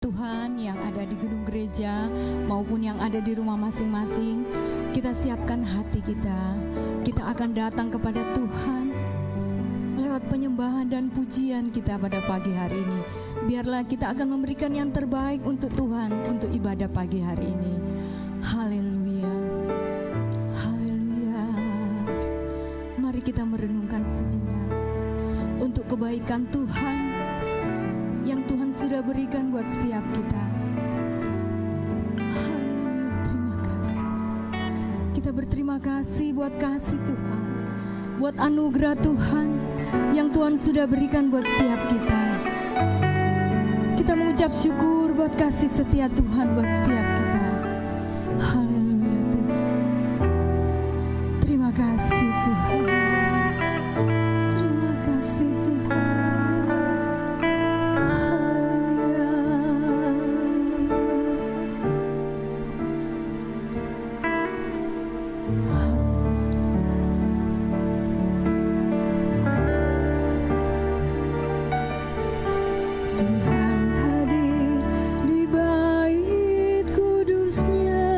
Tuhan yang ada di gedung gereja maupun yang ada di rumah masing-masing, kita siapkan hati kita. Kita akan datang kepada Tuhan lewat penyembahan dan pujian kita pada pagi hari ini. Biarlah kita akan memberikan yang terbaik untuk Tuhan untuk ibadah pagi hari ini. Haleluya, haleluya. Mari kita merenungkan sejenak untuk kebaikan Tuhan yang Tuhan sudah berikan buat setiap kita. Haleluya, terima kasih. Kita berterima kasih buat kasih Tuhan, buat anugerah Tuhan yang Tuhan sudah berikan buat setiap kita. Kita mengucap syukur buat kasih setia Tuhan buat setiap kita. Haleluya Tuhan. Terima kasih Tuhan. Terima kasih Tuhan. Tuhan hadir di bait kudus-Nya.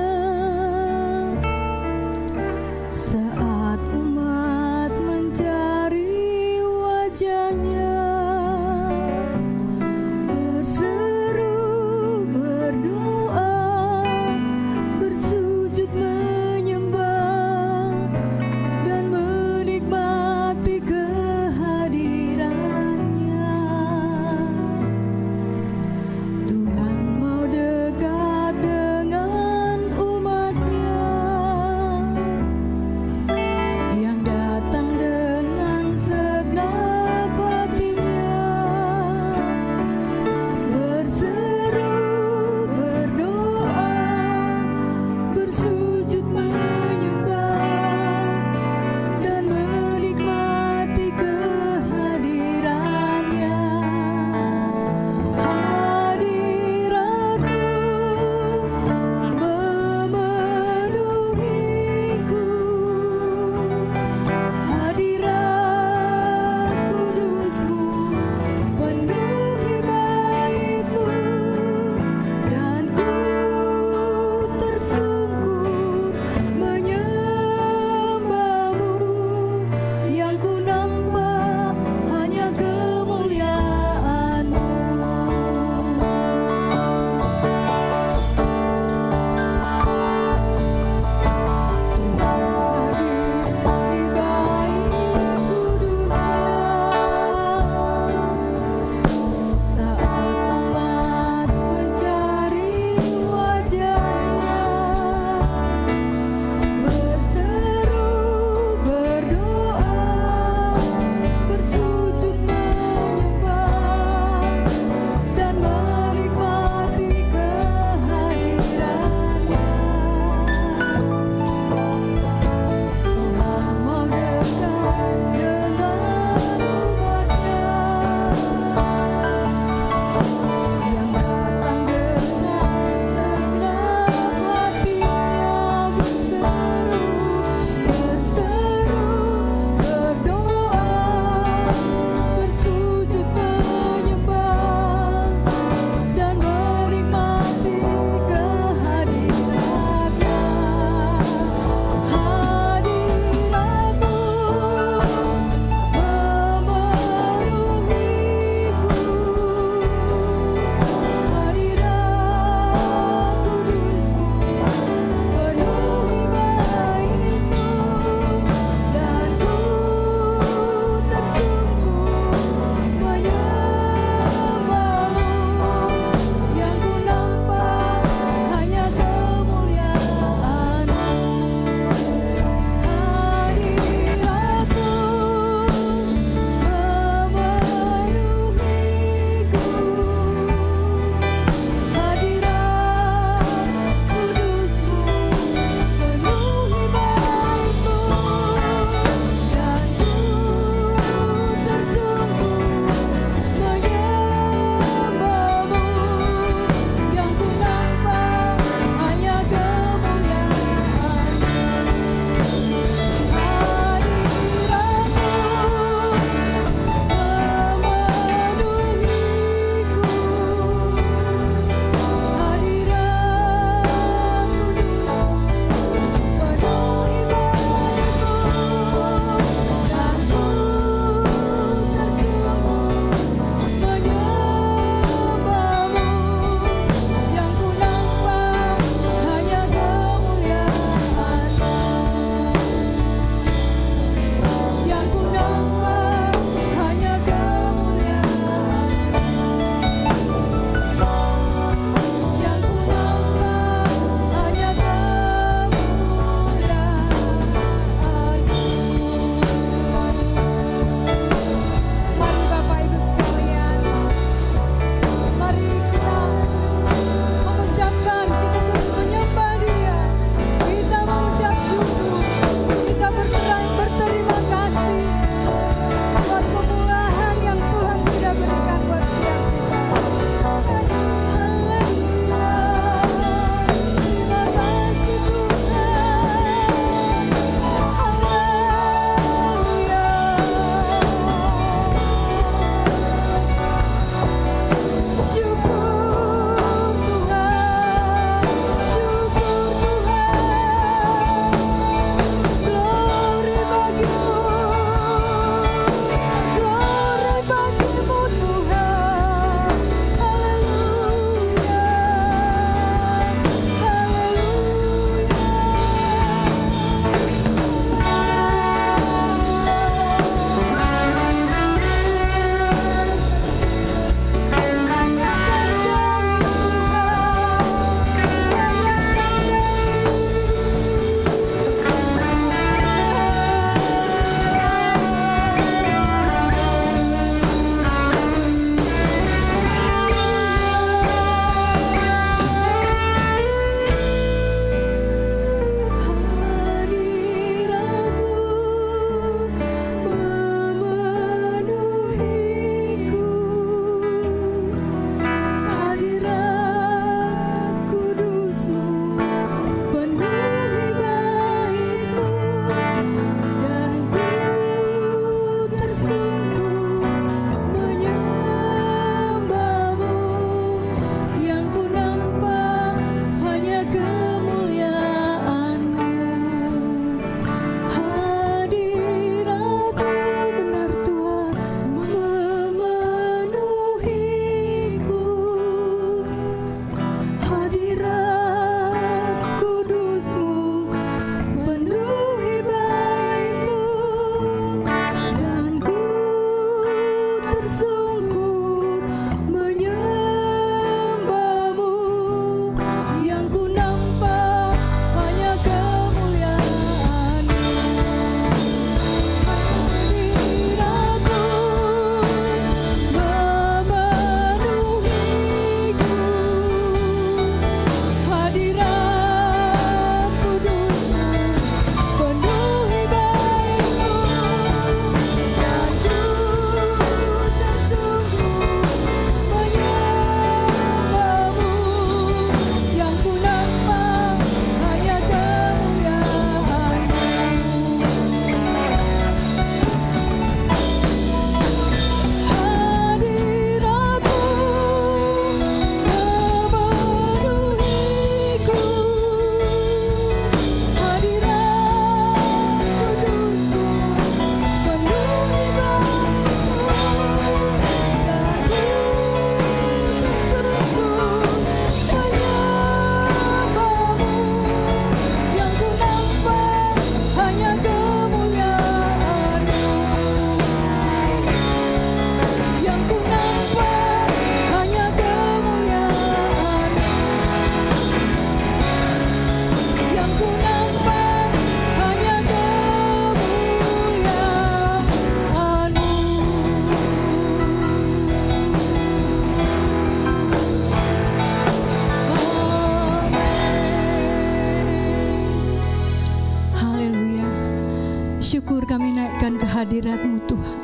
hadirat-Mu Tuhan.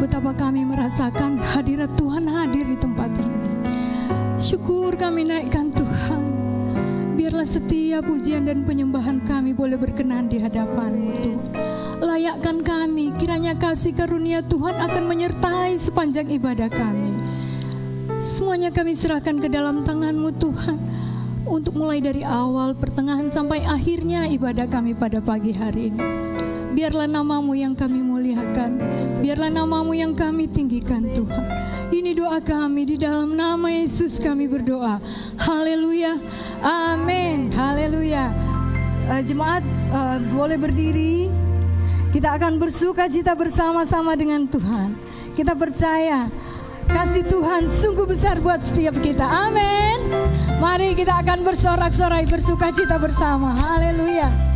Betapa kami merasakan hadirat Tuhan hadir di tempat ini. Syukur kami naikkan Tuhan. Biarlah setiap pujian dan penyembahan kami boleh berkenan di hadapan-Mu Tuhan. Layakkan kami, kiranya kasih karunia Tuhan akan menyertai sepanjang ibadah kami. Semuanya kami serahkan ke dalam tangan-Mu Tuhan, untuk mulai dari awal, pertengahan sampai akhirnya ibadah kami pada pagi hari ini. Biarlah nama-Mu yang kami muliakan, biarlah nama-Mu yang kami tinggikan Tuhan. Ini doa kami, di dalam nama Yesus kami berdoa. Haleluya, amin, haleluya. Jemaat boleh berdiri. Kita akan bersukacita bersama-sama dengan Tuhan. Kita percaya kasih Tuhan sungguh besar buat setiap kita. Amin. Mari kita akan bersorak-sorai bersukacita bersama. Haleluya.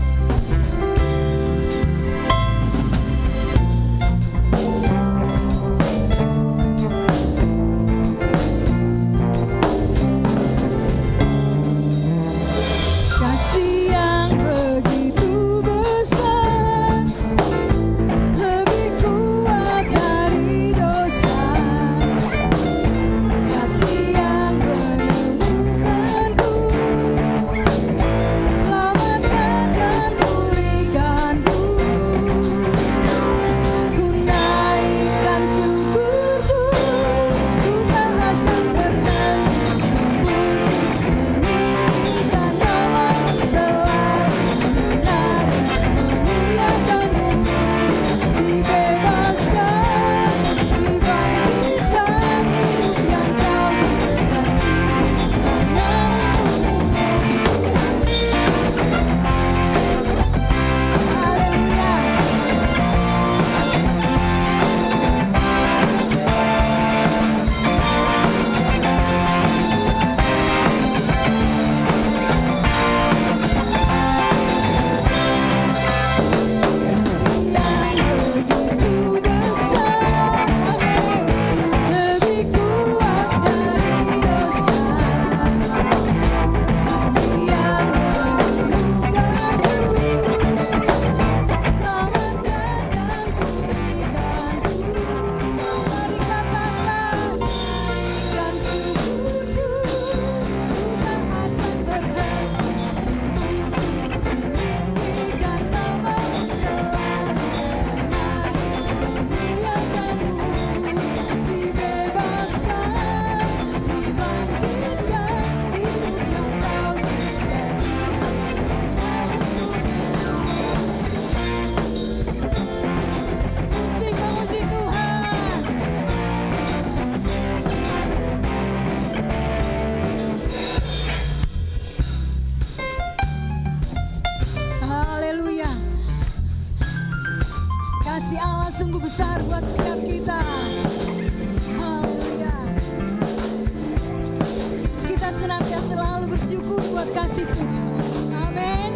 Kasih Allah sungguh besar buat setiap kita. Haleluya. Kita senantiasa selalu bersyukur buat kasih Tuhan. Amin.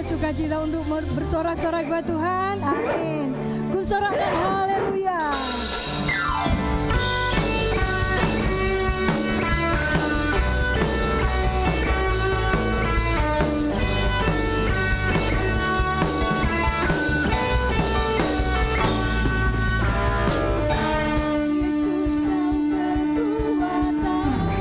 Sukacita untuk bersorak-sorai buat Tuhan. Amin. Ku sorakkan haleluya. Yesus kau kekuatan.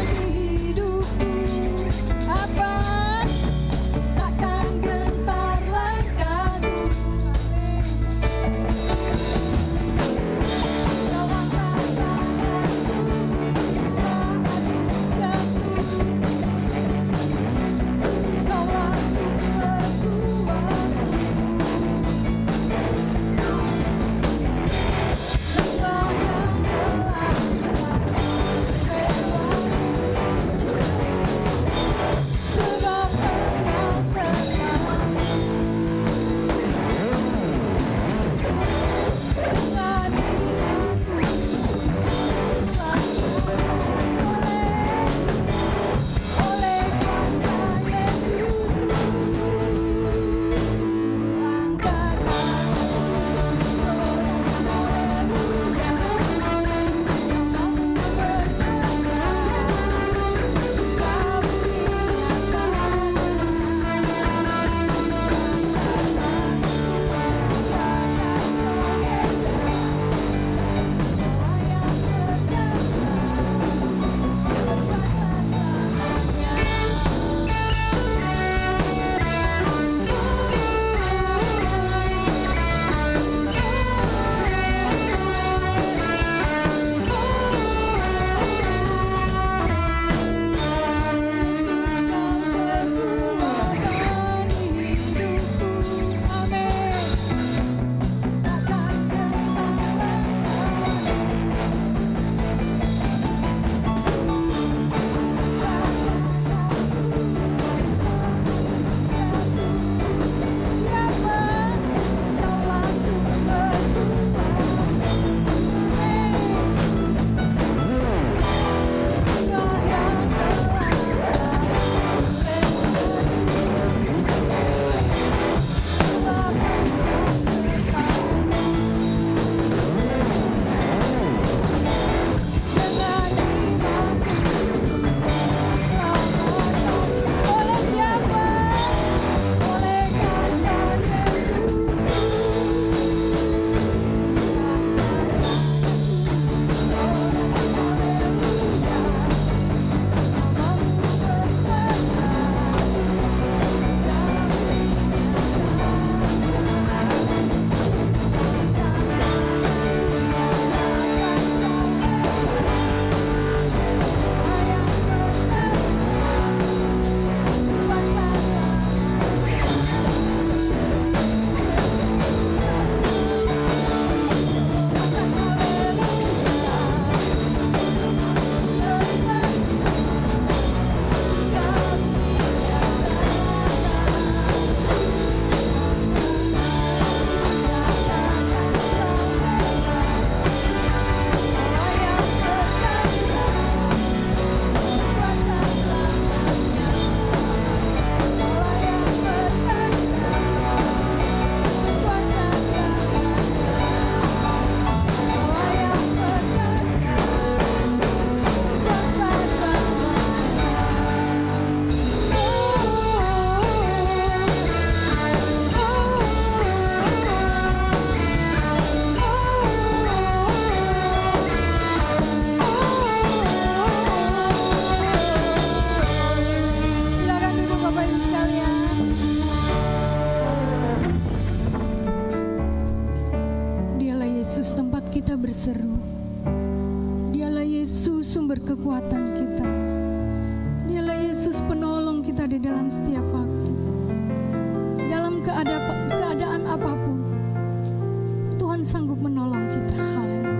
berseru. Dialah Yesus sumber kekuatan kita. Dialah Yesus penolong kita di dalam setiap waktu. Dalam keadaan apapun, Tuhan sanggup menolong kita. Haleluya.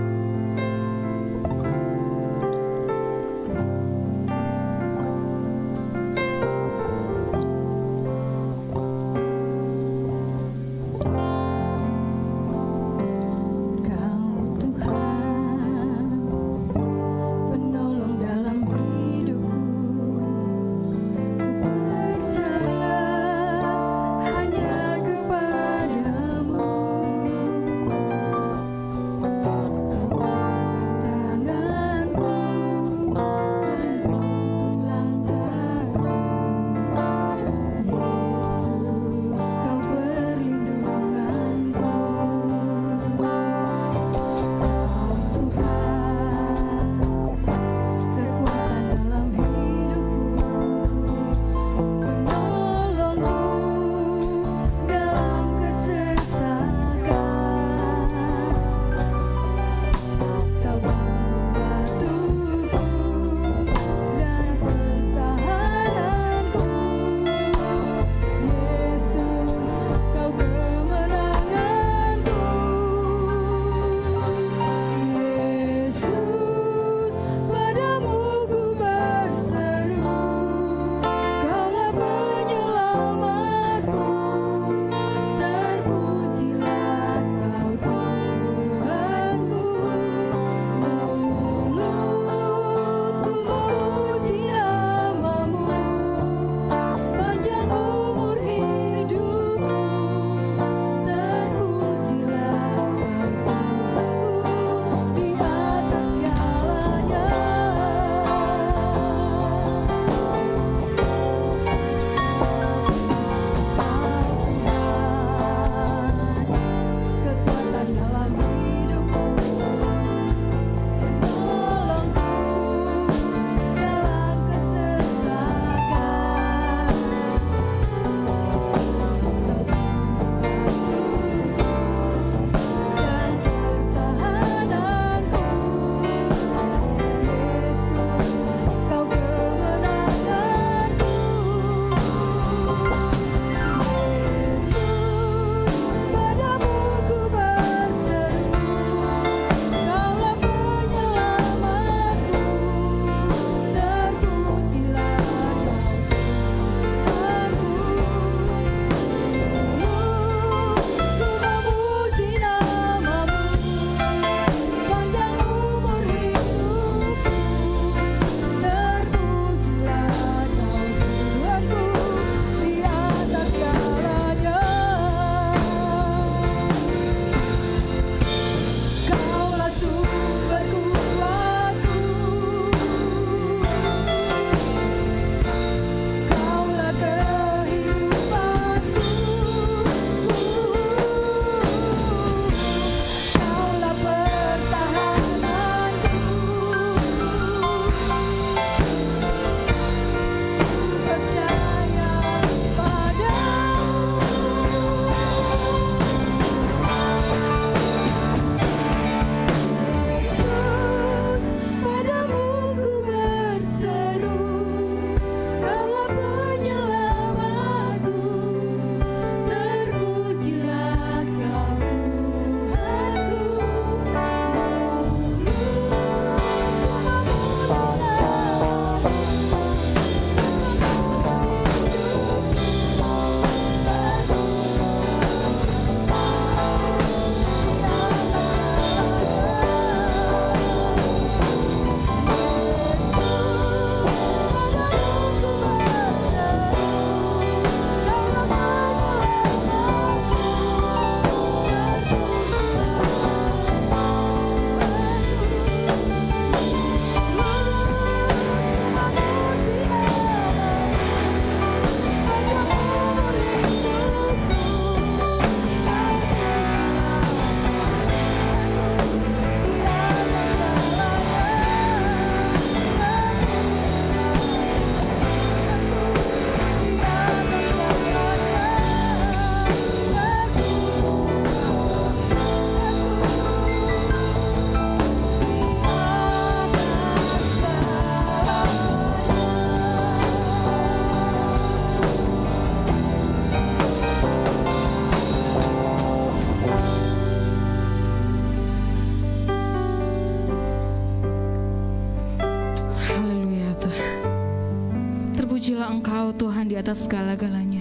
Terpujilah Engkau Tuhan di atas segala-galanya,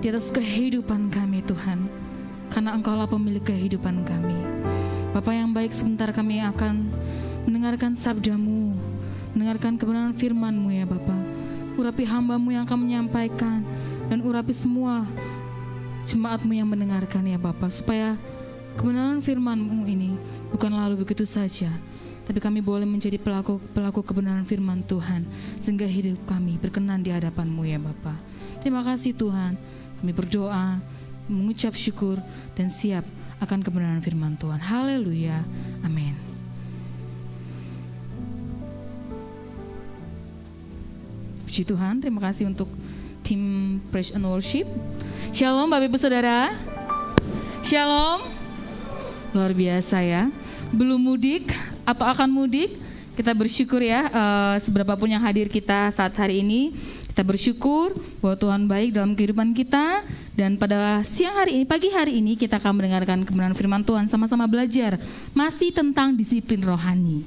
di atas kehidupan kami Tuhan, karena Engkaulah pemilik kehidupan kami. Bapa yang baik, sebentar kami akan mendengarkan sabda-Mu, mendengarkan kebenaran firman-Mu ya Bapa. Urapi hamba-Mu yang akan menyampaikan, dan urapi semua jemaat-Mu yang mendengarkan ya Bapa, supaya kebenaran firman-Mu ini bukan lalu begitu saja, tapi kami boleh menjadi pelaku kebenaran firman Tuhan, sehingga hidup kami berkenan di hadapan-Mu ya Bapa. Terima kasih Tuhan, kami berdoa, mengucap syukur, dan siap akan kebenaran firman Tuhan. Haleluya, amin. Puji Tuhan, terima kasih untuk tim Praise and Worship. Shalom Bapak Ibu Saudara. Shalom. Luar biasa ya. Belum mudik atau akan mudik, kita bersyukur ya, seberapapun yang hadir kita saat hari ini, kita bersyukur bahwa Tuhan baik dalam kehidupan kita. Dan pada siang hari ini, pagi hari ini, kita akan mendengarkan kebenaran firman Tuhan, sama-sama belajar masih tentang disiplin rohani.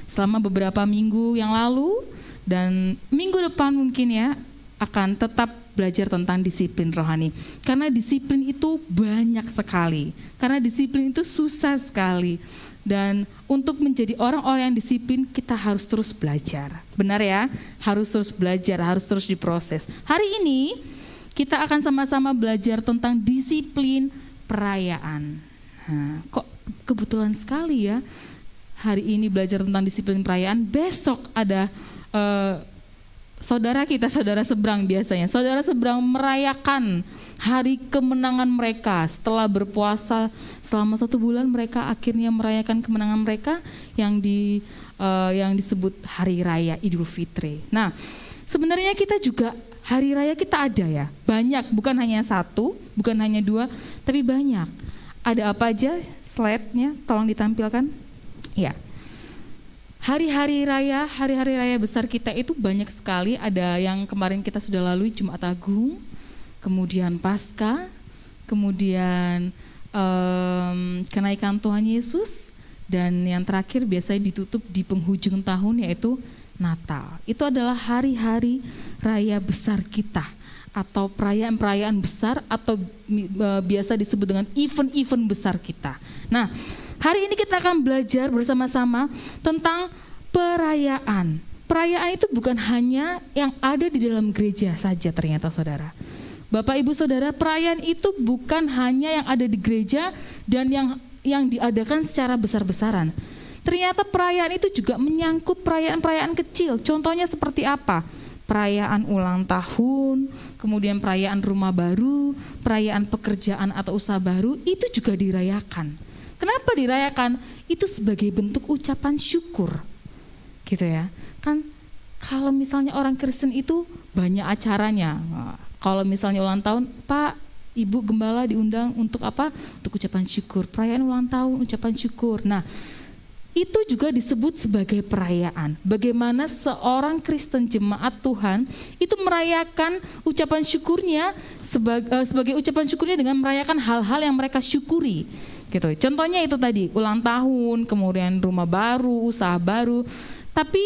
Selama beberapa minggu yang lalu dan minggu depan mungkin ya, akan tetap belajar tentang disiplin rohani. Karena disiplin itu banyak sekali, karena disiplin itu susah sekali. Dan untuk menjadi orang-orang yang disiplin, kita harus terus belajar. Benar ya? Harus terus belajar, harus terus diproses. Hari ini kita akan sama-sama belajar tentang disiplin perayaan. Nah, kok kebetulan sekali ya, hari ini belajar tentang disiplin perayaan. Besok ada saudara kita, saudara seberang biasanya. Saudara seberang merayakan hari kemenangan mereka setelah berpuasa selama 1 bulan. Mereka akhirnya merayakan kemenangan mereka yang disebut Hari Raya Idul Fitri. Nah, sebenarnya kita juga hari raya kita ada ya, banyak, bukan hanya 1, bukan hanya 2, tapi banyak. Ada apa aja? Slide-nya tolong ditampilkan. Ya. Hari-hari raya besar kita itu banyak sekali. Ada yang kemarin kita sudah lalui, Jumat Agung, kemudian Paskah, kemudian kenaikan Tuhan Yesus, dan yang terakhir biasanya ditutup di penghujung tahun, yaitu Natal. Itu adalah hari-hari raya besar kita, atau perayaan-perayaan besar, atau biasa disebut dengan event-event besar kita. Nah, hari ini kita akan belajar bersama-sama tentang perayaan. Perayaan itu bukan hanya yang ada di dalam gereja saja ternyata saudara. Bapak Ibu Saudara, perayaan itu bukan hanya yang ada di gereja dan yang diadakan secara besar-besaran. Ternyata perayaan itu juga menyangkut perayaan-perayaan kecil. Contohnya seperti apa? Perayaan ulang tahun, kemudian perayaan rumah baru, perayaan pekerjaan atau usaha baru, itu juga dirayakan. Kenapa dirayakan? Itu sebagai bentuk ucapan syukur. Gitu ya. Kan kalau misalnya orang Kristen itu banyak acaranya. Kalau misalnya ulang tahun, Pak, Ibu Gembala diundang untuk apa? Untuk ucapan syukur. Perayaan ulang tahun, ucapan syukur. Nah, itu juga disebut sebagai perayaan. Bagaimana seorang Kristen jemaat Tuhan itu merayakan ucapan syukurnya sebagai ucapan syukurnya dengan merayakan hal-hal yang mereka syukuri. Gitu. Contohnya itu tadi, ulang tahun, kemudian rumah baru, usaha baru. Tapi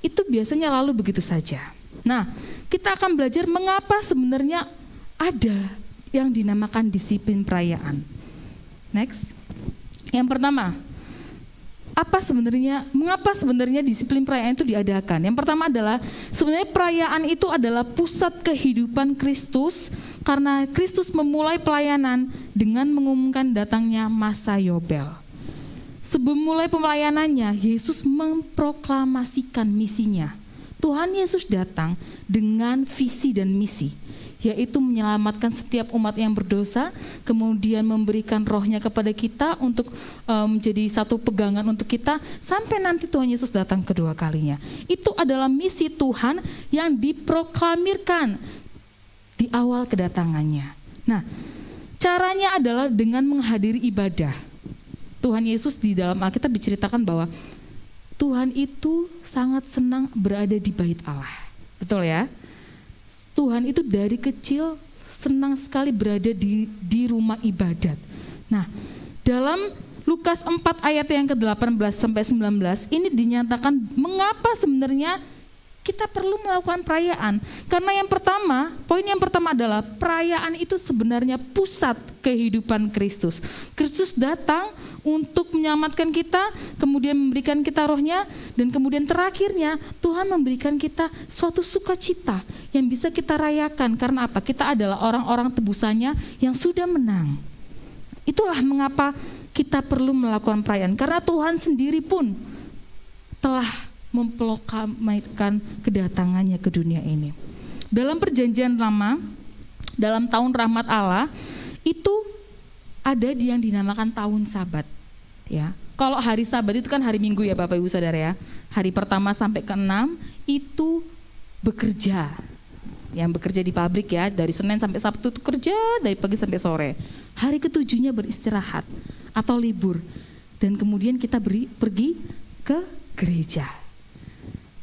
itu biasanya lalu begitu saja. Nah, kita akan belajar mengapa sebenarnya ada yang dinamakan disiplin perayaan. Next. Yang pertama, mengapa sebenarnya disiplin perayaan itu diadakan? Yang pertama adalah sebenarnya perayaan itu adalah pusat kehidupan Kristus, karena Kristus memulai pelayanan dengan mengumumkan datangnya masa Yobel. Sebelum mulai pelayanannya, Yesus memproklamasikan misinya. Tuhan Yesus datang dengan visi dan misi, yaitu menyelamatkan setiap umat yang berdosa, kemudian memberikan rohnya kepada kita untuk menjadi satu pegangan untuk kita, sampai nanti Tuhan Yesus datang kedua kalinya. Itu adalah misi Tuhan yang diproklamirkan di awal kedatangannya. Nah, caranya adalah dengan menghadiri ibadah. Tuhan Yesus di dalam Alkitab diceritakan bahwa Tuhan itu sangat senang berada di bait Allah. Betul ya? Tuhan itu dari kecil senang sekali berada di rumah ibadat. Nah, dalam Lukas 4 ayat yang ke-18 sampai 19 ini dinyatakan mengapa sebenarnya kita perlu melakukan perayaan. Karena poin yang pertama adalah perayaan itu sebenarnya pusat kehidupan Kristus. Kristus datang untuk menyelamatkan kita, kemudian memberikan kita rohnya, dan kemudian terakhirnya Tuhan memberikan kita suatu sukacita yang bisa kita rayakan. Karena apa? Kita adalah orang-orang tebusannya yang sudah menang. Itulah mengapa kita perlu melakukan perayaan. Karena Tuhan sendiri pun telah memproklamirkan kedatangannya ke dunia ini. Dalam perjanjian lama, dalam tahun rahmat Allah, itu ada yang dinamakan tahun Sabat. Ya, kalau hari Sabat itu kan hari Minggu ya Bapak Ibu Saudara ya. Hari pertama sampai ke-6 itu bekerja. Yang bekerja di pabrik ya, dari Senin sampai Sabtu itu kerja dari pagi sampai sore. Hari ke-7-nya beristirahat atau libur. Dan kemudian kita pergi ke gereja.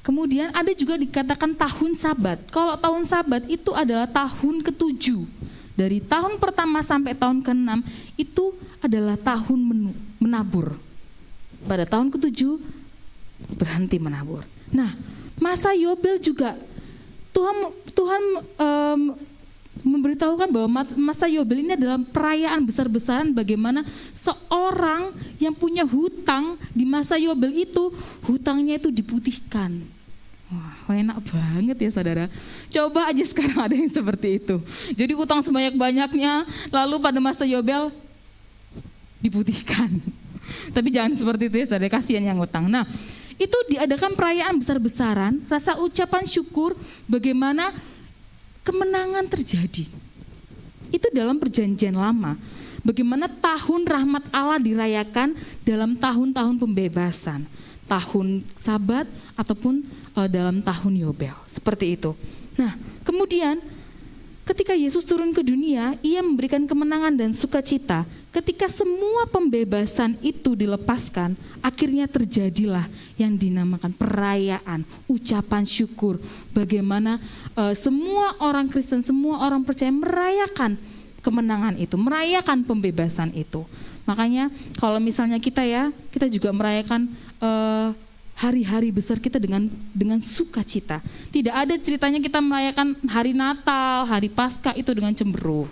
Kemudian ada juga dikatakan tahun Sabat. Kalau tahun Sabat itu adalah tahun ke-7. Dari tahun pertama sampai tahun ke-6 itu adalah tahun menabur. Pada tahun ke-7 berhenti menabur. Nah, masa Yobel juga Tuhan memberitahukan bahwa masa Yobel ini adalah perayaan besar-besaran bagaimana seorang yang punya hutang di masa Yobel itu, hutangnya itu diputihkan. Wah, enak banget ya saudara. Coba aja sekarang ada yang seperti itu. Jadi hutang sebanyak-banyaknya, lalu pada masa Yobel diputihkan. Tapi jangan seperti itu ya saudara, kasihan yang hutang. Nah, itu diadakan perayaan besar-besaran, rasa ucapan syukur bagaimana kemenangan terjadi. Itu dalam perjanjian lama. Bagaimana tahun rahmat Allah dirayakan dalam tahun-tahun pembebasan. Tahun Sabat ataupun dalam tahun Yobel, seperti itu. Nah, kemudian ketika Yesus turun ke dunia, ia memberikan kemenangan dan sukacita. Ketika semua pembebasan itu dilepaskan, akhirnya terjadilah yang dinamakan perayaan, ucapan syukur. Bagaimana semua orang Kristen, semua orang percaya merayakan kemenangan itu, merayakan pembebasan itu. Makanya kalau misalnya kita juga merayakan hari-hari besar kita dengan sukacita. Tidak ada ceritanya kita merayakan hari Natal, hari Paskah itu dengan cemberut.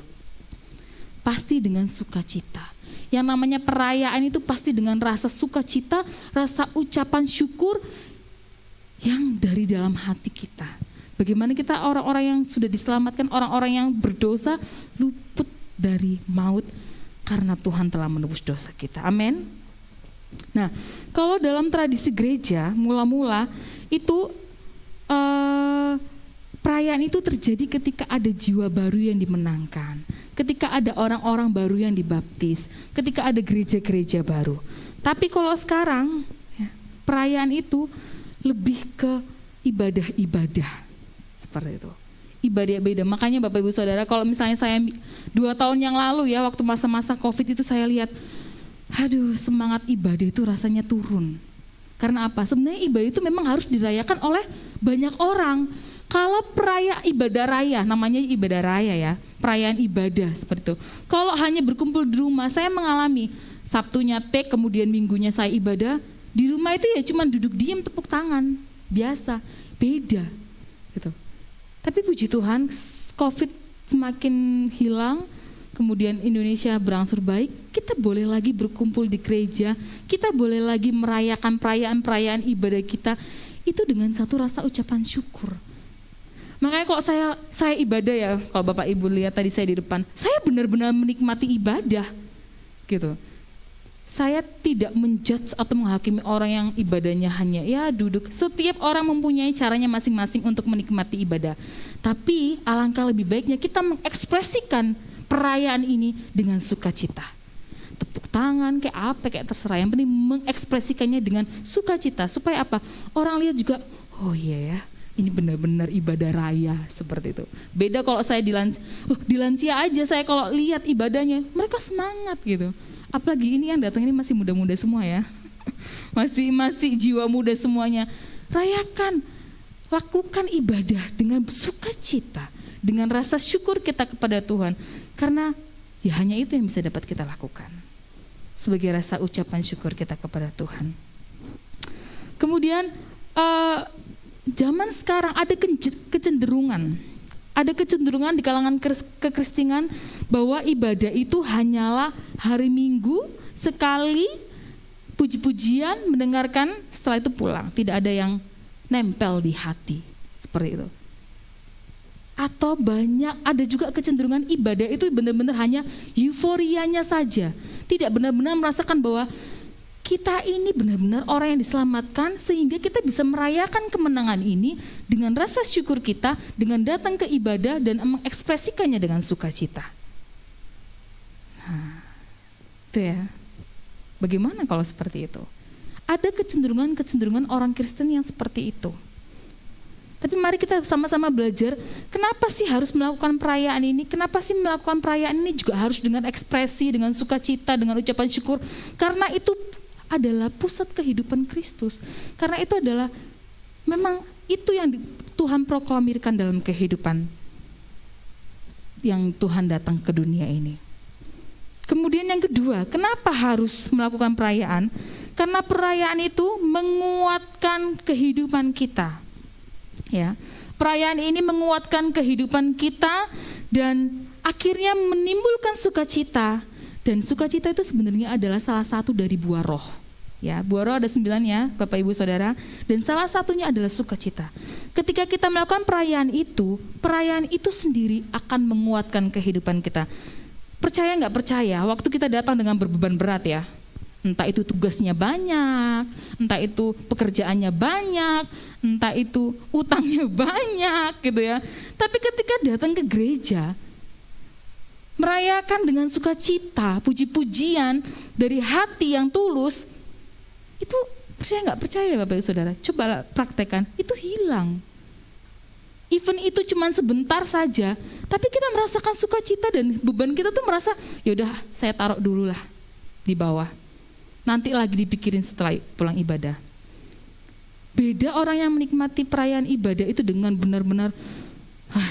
Pasti dengan sukacita. Yang namanya perayaan itu pasti dengan rasa sukacita, rasa ucapan syukur yang dari dalam hati kita. Bagaimana kita orang-orang yang sudah diselamatkan, orang-orang yang berdosa luput dari maut karena Tuhan telah menebus dosa kita. Amin. Nah, kalau dalam tradisi gereja mula-mula itu perayaan itu terjadi ketika ada jiwa baru yang dimenangkan, ketika ada orang-orang baru yang dibaptis, ketika ada gereja-gereja baru. Tapi kalau sekarang perayaan itu lebih ke ibadah-ibadah seperti itu. Ibadah-ibadah. Makanya Bapak Ibu Saudara, kalau misalnya saya 2 tahun yang lalu ya, waktu masa-masa Covid itu saya lihat, semangat ibadah itu rasanya turun. Karena apa? Sebenarnya ibadah itu memang harus dirayakan oleh banyak orang. Kalau ibadah raya, namanya ibadah raya ya, perayaan ibadah seperti itu. Kalau hanya berkumpul di rumah, saya mengalami Sabtunya take, kemudian Minggunya saya ibadah, di rumah itu ya cuma duduk diam tepuk tangan, biasa, beda gitu. Tapi puji Tuhan, Covid semakin hilang, kemudian Indonesia berangsur baik, kita boleh lagi berkumpul di gereja, kita boleh lagi merayakan perayaan-perayaan ibadah kita, itu dengan satu rasa ucapan syukur. Makanya kalau saya ibadah ya, kalau Bapak Ibu lihat tadi saya di depan, saya benar-benar menikmati ibadah, gitu. Saya tidak menjudge atau menghakimi orang yang ibadahnya hanya duduk. Setiap orang mempunyai caranya masing-masing untuk menikmati ibadah. Tapi alangkah lebih baiknya kita mengekspresikan perayaan ini dengan sukacita. Tepuk tangan kayak terserah, yang penting mengekspresikannya dengan sukacita supaya apa? Orang lihat juga, oh iya ya, ini benar-benar ibadah raya seperti itu. Beda kalau saya di lansia aja, saya kalau lihat ibadahnya mereka semangat gitu. Apalagi ini yang datang ini masih muda-muda semua ya. masih jiwa muda semuanya. Rayakan, lakukan ibadah dengan sukacita, dengan rasa syukur kita kepada Tuhan. Karena ya hanya itu yang bisa dapat kita lakukan sebagai rasa ucapan syukur kita kepada Tuhan. Kemudian zaman sekarang ada kecenderungan di kalangan kekristenan bahwa ibadah itu hanyalah hari Minggu sekali, puji-pujian, mendengarkan, setelah itu pulang. Tidak ada yang nempel di hati, seperti itu. Atau ada juga kecenderungan ibadah itu benar-benar hanya euforianya saja. Tidak benar-benar merasakan bahwa kita ini benar-benar orang yang diselamatkan, sehingga kita bisa merayakan kemenangan ini dengan rasa syukur kita, dengan datang ke ibadah dan mengekspresikannya dengan sukacita. Nah, itu ya. Bagaimana kalau seperti itu? Ada kecenderungan orang Kristen yang seperti itu. Tapi mari kita sama-sama belajar, kenapa sih harus melakukan perayaan ini? Kenapa sih melakukan perayaan ini juga harus dengan ekspresi, dengan sukacita, dengan ucapan syukur? Karena itu adalah pusat kehidupan Kristus. Karena itu adalah, memang itu yang Tuhan proklamirkan dalam kehidupan yang Tuhan datang ke dunia ini. Kemudian yang kedua, kenapa harus melakukan perayaan? Karena perayaan itu menguatkan kehidupan kita. Ya, perayaan ini menguatkan kehidupan kita dan akhirnya menimbulkan sukacita. Dan sukacita itu sebenarnya adalah salah satu dari buah roh. Ya, buah roh ada 9 ya, Bapak Ibu Saudara, dan salah satunya adalah sukacita. Ketika kita melakukan perayaan itu sendiri akan menguatkan kehidupan kita. Percaya nggak percaya, waktu kita datang dengan berbeban berat ya, entah itu tugasnya banyak, entah itu pekerjaannya banyak, entah itu utangnya banyak gitu ya. Tapi ketika datang ke gereja, merayakan dengan sukacita, puji-pujian dari hati yang tulus, itu percaya nggak percaya Bapak Ibu Saudara, coba praktekkan, itu hilang. Even itu cuma sebentar saja, tapi kita merasakan sukacita dan beban kita tuh merasa, yaudah saya taruh dulu lah di bawah. Nanti lagi dipikirin setelah pulang ibadah. Beda orang yang menikmati perayaan ibadah itu dengan benar-benar,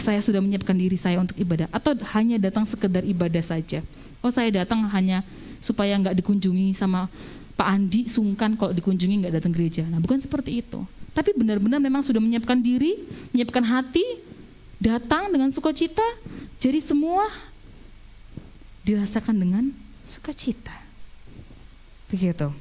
saya sudah menyiapkan diri saya untuk ibadah. Atau hanya datang sekedar ibadah saja. Oh saya datang hanya supaya nggak dikunjungi sama Pak Andi, sungkan kalau dikunjungi nggak datang gereja. Nah bukan seperti itu. Tapi benar-benar memang sudah menyiapkan diri, menyiapkan hati, datang dengan sukacita. Jadi semua dirasakan dengan sukacita. Begitu.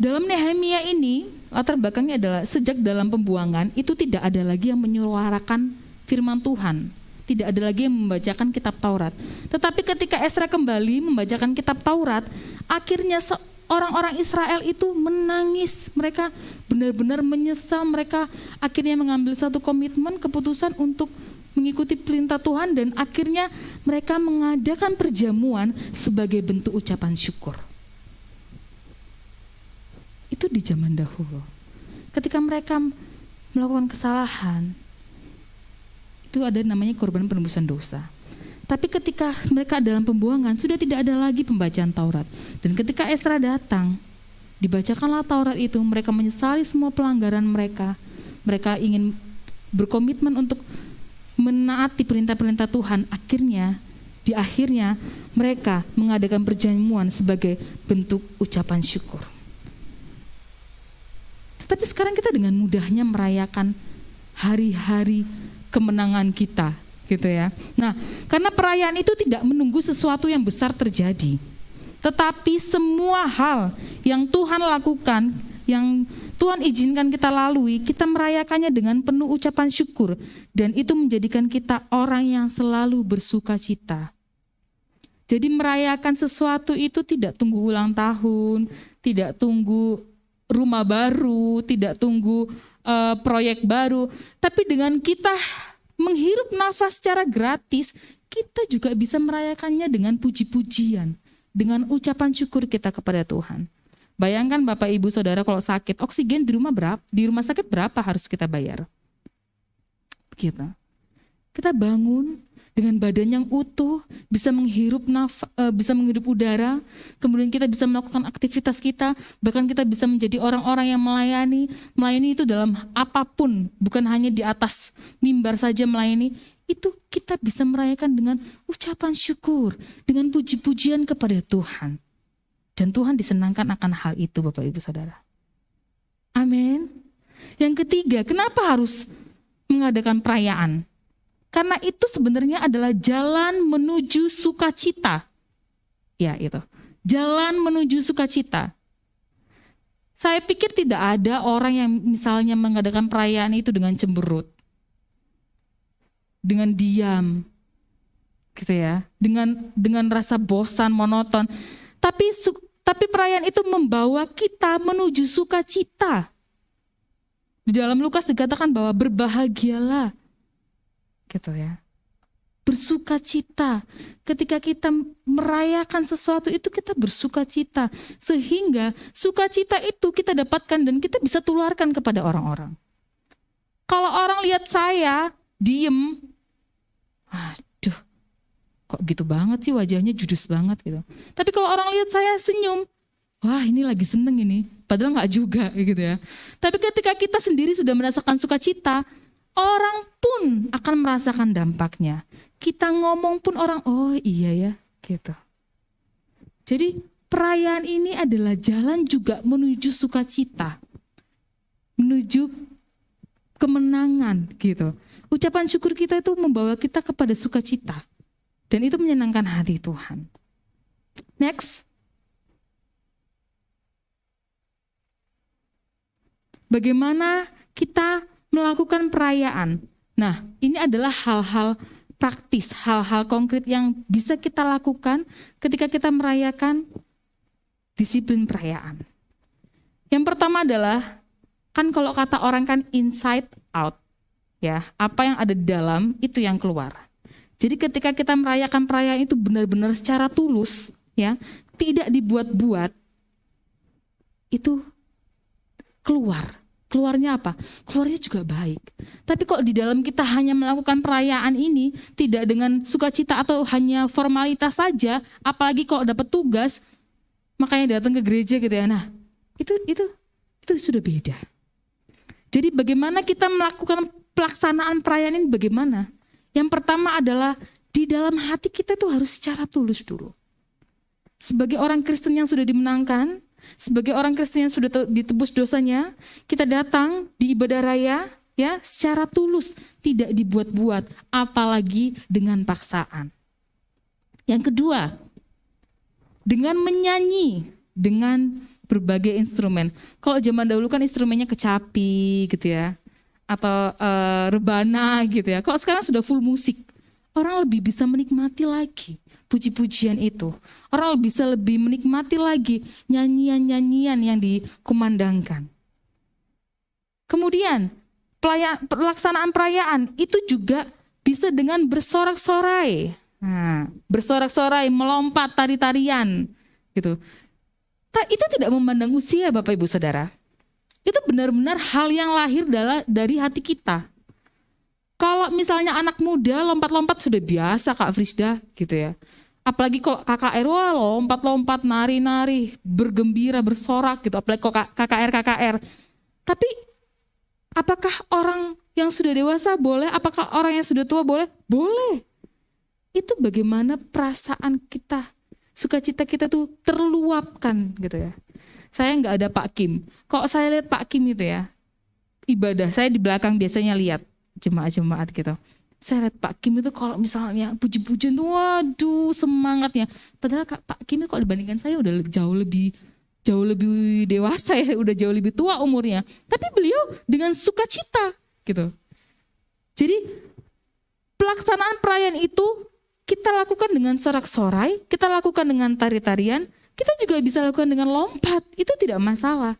Dalam Nehemia ini, latar belakangnya adalah sejak dalam pembuangan itu tidak ada lagi yang menyuarakan firman Tuhan, tidak ada lagi yang membacakan kitab Taurat. Tetapi ketika Esra kembali membacakan kitab Taurat, akhirnya orang-orang Israel itu menangis, mereka benar-benar menyesal, mereka akhirnya mengambil satu komitmen, keputusan untuk mengikuti perintah Tuhan, dan akhirnya mereka mengadakan perjamuan sebagai bentuk ucapan syukur. Itu di zaman dahulu. Ketika mereka melakukan kesalahan, itu ada namanya korban penebusan dosa. Tapi ketika mereka dalam pembuangan, sudah tidak ada lagi pembacaan Taurat. Dan ketika Esra datang, dibacakanlah Taurat itu, mereka menyesali semua pelanggaran mereka. Mereka ingin berkomitmen untuk menaati perintah-perintah Tuhan. Di akhirnya mereka mengadakan perjamuan sebagai bentuk ucapan syukur. Tetapi sekarang kita dengan mudahnya merayakan hari-hari kemenangan kita, gitu ya. Nah, karena perayaan itu tidak menunggu sesuatu yang besar terjadi, tetapi semua hal yang Tuhan lakukan, yang Tuhan izinkan kita lalui, kita merayakannya dengan penuh ucapan syukur, dan itu menjadikan kita orang yang selalu bersuka cita. Jadi merayakan sesuatu itu tidak tunggu ulang tahun, tidak tunggu rumah baru, tidak tunggu proyek baru, tapi dengan kita menghirup nafas secara gratis, kita juga bisa merayakannya dengan puji-pujian, dengan ucapan syukur kita kepada Tuhan. Bayangkan Bapak Ibu Saudara kalau sakit, oksigen di rumah sakit berapa harus kita bayar? Begitu. Kita bangun dengan badan yang utuh, bisa menghirup udara, kemudian kita bisa melakukan aktivitas kita, bahkan kita bisa menjadi orang-orang yang melayani itu dalam apapun, bukan hanya di atas mimbar saja melayani, itu kita bisa merayakan dengan ucapan syukur, dengan puji-pujian kepada Tuhan. Dan Tuhan disenangkan akan hal itu Bapak Ibu Saudara. Amin. Yang ketiga, kenapa harus mengadakan perayaan? Karena itu sebenarnya adalah jalan menuju sukacita. Ya, itu. Jalan menuju sukacita. Saya pikir tidak ada orang yang misalnya mengadakan perayaan itu dengan cemberut. Dengan diam. Gitu ya. Dengan rasa bosan, monoton. Tapi perayaan itu membawa kita menuju sukacita. Di dalam Lukas dikatakan bahwa berbahagialah. Gitu ya. Bersukacita. Ketika kita merayakan sesuatu itu kita bersukacita. Sehingga sukacita itu kita dapatkan dan kita bisa tularkan kepada orang-orang. Kalau orang lihat saya diem, aduh kok gitu banget sih wajahnya judes banget gitu. Tapi kalau orang lihat saya senyum, wah ini lagi seneng ini. Padahal gak juga gitu ya. Tapi ketika kita sendiri sudah merasakan sukacita, orang pun akan merasakan dampaknya. Kita ngomong pun orang, oh iya ya gitu. Jadi perayaan ini adalah jalan juga menuju sukacita. Menuju kemenangan gitu. Ucapan syukur kita itu membawa kita kepada sukacita. Dan itu menyenangkan hati Tuhan. Next. Bagaimana kita melakukan perayaan? Nah, ini adalah hal-hal praktis, hal-hal konkret yang bisa kita lakukan ketika kita merayakan disiplin perayaan. Yang pertama adalah, kan kalau kata orang kan inside out, ya, apa yang ada di dalam itu yang keluar. Jadi ketika kita merayakan perayaan itu benar-benar secara tulus, ya, tidak dibuat-buat, itu keluarnya apa? Keluarnya juga baik. Tapi kok di dalam kita hanya melakukan perayaan ini tidak dengan sukacita atau hanya formalitas saja, apalagi kalau dapat tugas, makanya datang ke gereja gitu ya. Nah, itu sudah beda. Jadi bagaimana kita melakukan pelaksanaan perayaan ini bagaimana? Yang pertama adalah di dalam hati kita tuh harus secara tulus dulu. Sebagai orang Kristen yang sudah dimenangkan, sebagai orang Kristen yang sudah ditebus dosanya, kita datang di ibadah raya ya secara tulus, tidak dibuat-buat, apalagi dengan paksaan. Yang kedua, dengan menyanyi dengan berbagai instrumen. Kalau zaman dahulu kan instrumennya kecapi gitu ya, atau rebana gitu ya. Kalau sekarang sudah full musik, orang lebih bisa menikmati lagi puji-pujian itu. Orang bisa lebih menikmati lagi nyanyian-nyanyian yang dikumandangkan. Kemudian pelaksanaan perayaan itu juga bisa dengan bersorak-sorai. Nah, bersorak-sorai, melompat, tari-tarian gitu. Itu tidak memandang usia Bapak Ibu Saudara. Itu benar-benar hal yang lahir dari hati kita. Kalau misalnya anak muda lompat-lompat sudah biasa Kak Frisda gitu ya. Apalagi kalau KKR, wah lompat-lompat, nari-nari, bergembira, bersorak gitu. Apalagi kalau KKR. Tapi apakah orang yang sudah dewasa boleh? Apakah orang yang sudah tua boleh? Boleh. Itu bagaimana perasaan kita, sukacita kita tuh terluapkan gitu ya. Saya nggak ada Pak Kim. Kalau saya lihat Pak Kim itu ya, ibadah, saya di belakang biasanya lihat jemaat-jemaat gitu. Saya lihat Pak Kim itu kalau misalnya puji-pujian tuh waduh semangatnya. Padahal Pak Kim itu kalau dibandingkan saya udah jauh lebih dewasa ya, udah jauh lebih tua umurnya. Tapi beliau dengan sukacita gitu. Jadi pelaksanaan perayaan itu kita lakukan dengan sorak-sorai, kita lakukan dengan tari-tarian, kita juga bisa lakukan dengan lompat. Itu tidak masalah.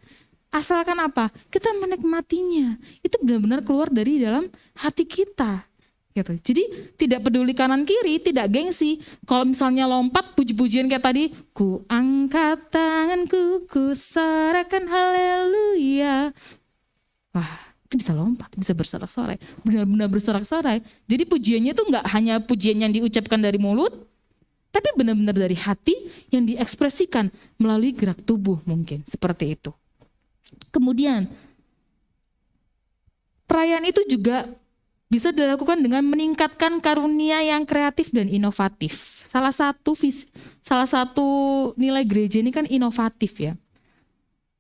Asalkan apa? Kita menikmatinya. Itu benar-benar keluar dari dalam hati kita. Gitu. Jadi tidak peduli kanan kiri, tidak gengsi. Kalau misalnya lompat puji-pujian kayak tadi, ku angkat tanganku, ku sorakan haleluya. Wah, itu bisa lompat, bisa bersorak-sorai. Benar-benar bersorak-sorai. Jadi pujiannya itu nggak hanya pujian yang diucapkan dari mulut, tapi benar-benar dari hati yang diekspresikan melalui gerak tubuh mungkin. Seperti itu. Kemudian, perayaan itu juga bisa dilakukan dengan meningkatkan karunia yang kreatif dan inovatif. Salah satu nilai gereja ini kan inovatif ya.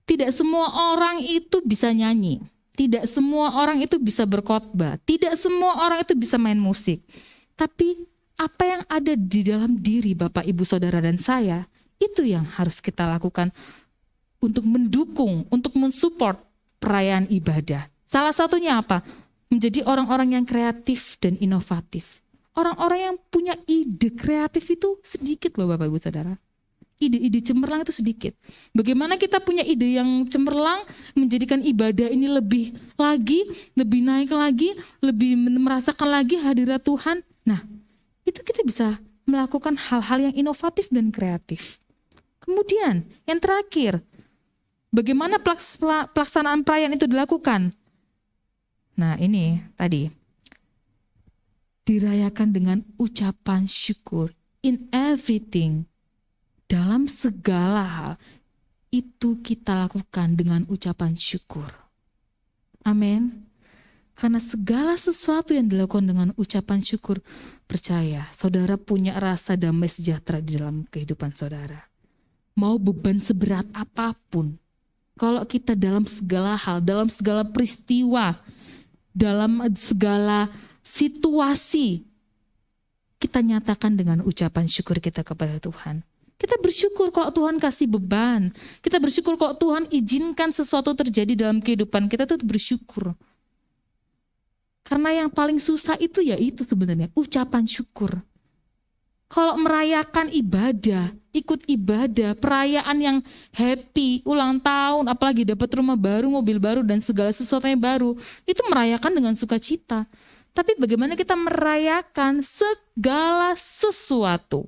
Tidak semua orang itu bisa nyanyi. Tidak semua orang itu bisa berkhotbah, tidak semua orang itu bisa main musik. Tapi apa yang ada di dalam diri Bapak, Ibu, Saudara, dan saya, itu yang harus kita lakukan untuk mendukung, untuk mensupport perayaan ibadah. Salah satunya apa? Menjadi orang-orang yang kreatif dan inovatif. Orang-orang yang punya ide kreatif itu sedikit loh Bapak, Ibu, Saudara. Ide-ide cemerlang itu sedikit. Bagaimana kita punya ide yang cemerlang menjadikan ibadah ini lebih lagi, lebih naik lagi, lebih merasakan lagi hadirat Tuhan. Nah, itu kita bisa melakukan hal-hal yang inovatif dan kreatif. Kemudian yang terakhir, bagaimana pelaksanaan perayaan itu dilakukan? Nah ini tadi, dirayakan dengan ucapan syukur in everything. Dalam segala hal itu kita lakukan dengan ucapan syukur. Amin. Karena segala sesuatu yang dilakukan dengan ucapan syukur, percaya saudara punya rasa damai sejahtera di dalam kehidupan saudara. Mau beban seberat apapun, kalau kita dalam segala hal, dalam segala peristiwa, dalam segala situasi, kita nyatakan dengan ucapan syukur kita kepada Tuhan. Kita bersyukur kalau Tuhan kasih beban. Kita bersyukur kalau Tuhan izinkan sesuatu terjadi dalam kehidupan kita, itu bersyukur. Karena yang paling susah itu ya itu sebenarnya, ucapan syukur. Kalau merayakan ibadah, ikut ibadah, perayaan yang happy, ulang tahun, apalagi dapat rumah baru, mobil baru, dan segala sesuatunya baru, itu merayakan dengan sukacita. Tapi bagaimana kita merayakan segala sesuatu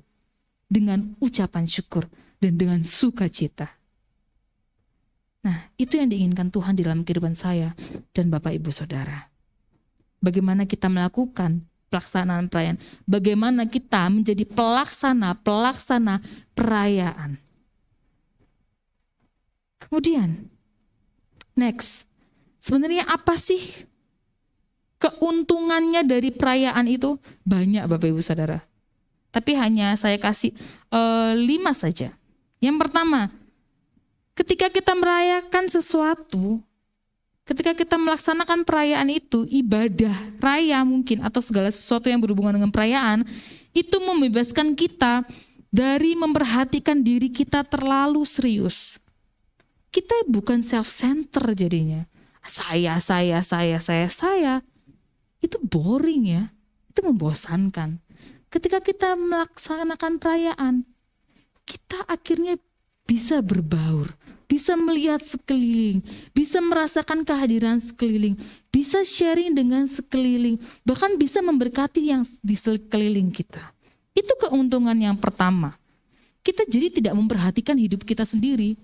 dengan ucapan syukur dan dengan sukacita. Nah, itu yang diinginkan Tuhan di dalam kehidupan saya dan Bapak, Ibu, Saudara. Bagaimana kita melakukan pelaksanaan perayaan, bagaimana kita menjadi pelaksana perayaan. Kemudian, next, sebenarnya apa sih keuntungannya dari perayaan itu? Banyak Bapak, Ibu, Saudara. Tapi hanya saya kasih 5 saja. Yang pertama, ketika kita merayakan sesuatu, ketika kita melaksanakan perayaan itu, ibadah raya mungkin, atau segala sesuatu yang berhubungan dengan perayaan, itu membebaskan kita dari memperhatikan diri kita terlalu serius. Kita bukan self-center jadinya. Saya. Itu boring ya, itu membosankan. Ketika kita melaksanakan perayaan, kita akhirnya bisa berbaur, bisa melihat sekeliling, bisa merasakan kehadiran sekeliling, bisa sharing dengan sekeliling, bahkan bisa memberkati yang di sekeliling kita. Itu keuntungan yang pertama. Kita jadi tidak memperhatikan hidup kita sendiri.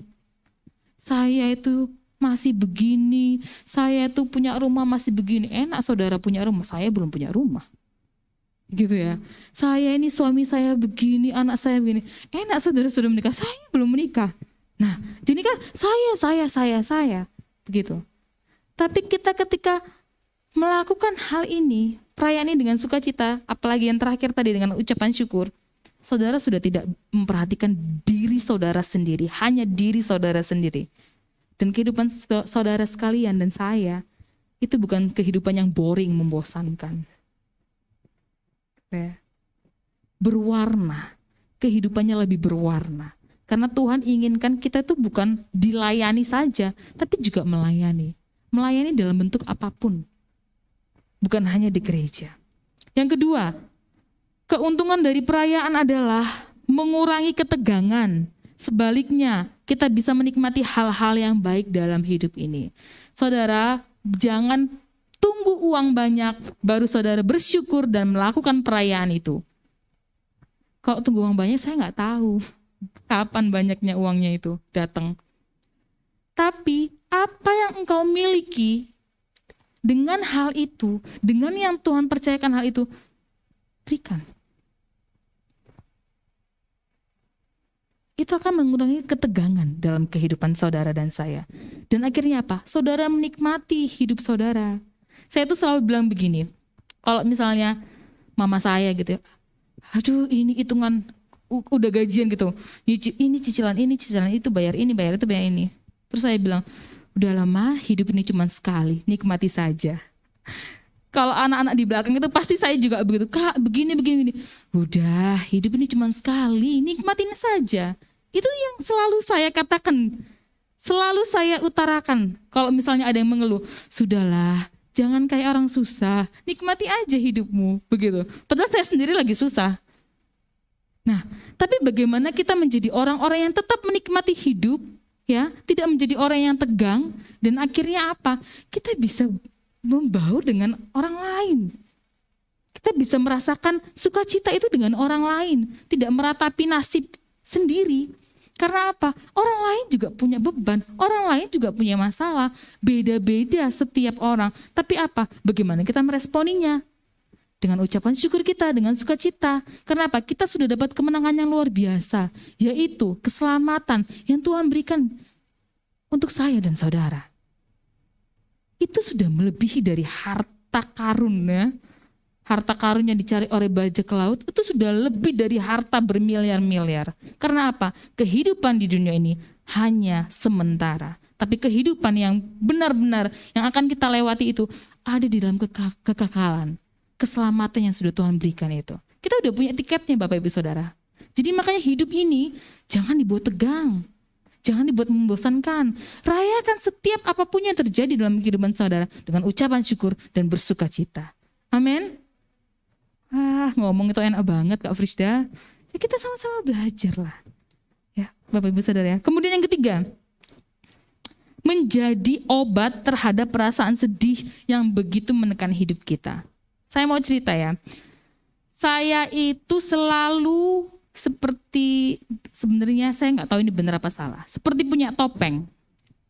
Saya itu masih begini, saya itu punya rumah masih begini. Enak saudara punya rumah, saya belum punya rumah. Gitu ya. Saya ini suami saya begini, anak saya begini. Enak saudara sudah menikah, saya belum menikah. Nah, jadi kan saya. Begitu. Tapi kita ketika melakukan hal ini, perayaan ini dengan sukacita, apalagi yang terakhir tadi dengan ucapan syukur, saudara sudah tidak memperhatikan diri saudara sendiri, hanya diri saudara sendiri. Dan kehidupan saudara sekalian dan saya, itu bukan kehidupan yang boring, membosankan. Berwarna, kehidupannya lebih berwarna. Karena Tuhan inginkan kita itu bukan dilayani saja, tapi juga melayani. Melayani dalam bentuk apapun, bukan hanya di gereja. Yang kedua, keuntungan dari perayaan adalah mengurangi ketegangan. Sebaliknya, kita bisa menikmati hal-hal yang baik dalam hidup ini. Saudara, jangan tunggu uang banyak, baru saudara bersyukur dan melakukan perayaan itu. Kalau tunggu uang banyak, saya nggak tahu kapan banyaknya uangnya itu datang. Tapi apa yang engkau miliki dengan hal itu, dengan yang Tuhan percayakan hal itu, berikan. Itu akan mengurangi ketegangan dalam kehidupan saudara dan saya. Dan akhirnya apa? Saudara menikmati hidup saudara. Saya tuh selalu bilang begini, kalau misalnya mama saya gitu ya, aduh ini hitungan udah gajian gitu, ini cicilan itu, bayar ini. Terus saya bilang, Udah lama, hidup ini cuma sekali, nikmati saja. Kalau anak-anak di belakang itu pasti saya juga begitu. Kak, begini. Udah, hidup ini cuma sekali, nikmatin saja. Itu yang selalu saya katakan, selalu saya utarakan. Kalau misalnya ada yang mengeluh, sudahlah, jangan kayak orang susah, nikmati aja hidupmu, begitu. Padahal saya sendiri lagi susah. Nah, tapi bagaimana kita menjadi orang-orang yang tetap menikmati hidup, ya, tidak menjadi orang yang tegang, dan akhirnya apa? Kita bisa membaur dengan orang lain. Kita bisa merasakan sukacita itu dengan orang lain, tidak meratapi nasib sendiri. Karena apa? Orang lain juga punya beban, orang lain juga punya masalah, beda-beda setiap orang. Tapi apa? Bagaimana kita meresponinya? Dengan ucapan syukur kita, dengan sukacita. Karena apa? Kita sudah dapat kemenangan yang luar biasa, yaitu keselamatan yang Tuhan berikan untuk saya dan saudara. Itu sudah melebihi dari harta karun, ya. Harta karun yang dicari oleh bajak laut itu sudah lebih dari harta bermiliar-miliar. Karena apa? Kehidupan di dunia ini hanya sementara. Tapi kehidupan yang benar-benar yang akan kita lewati itu ada di dalam kekekalan. Keselamatan yang sudah Tuhan berikan itu. Kita udah punya tiketnya Bapak Ibu Saudara. Jadi makanya hidup ini jangan dibuat tegang. Jangan dibuat membosankan. Rayakan setiap apapun yang terjadi dalam kehidupan saudara dengan ucapan syukur dan bersuka cita. Amin. Ngomong itu enak banget Kak Frisda. Ya, kita sama-sama belajar lah. Ya, Bapak Ibu Saudara ya. Kemudian yang ketiga, menjadi obat terhadap perasaan sedih yang begitu menekan hidup kita. Saya mau cerita ya. Saya itu selalu seperti, sebenarnya saya nggak tahu ini benar apa salah, seperti punya topeng.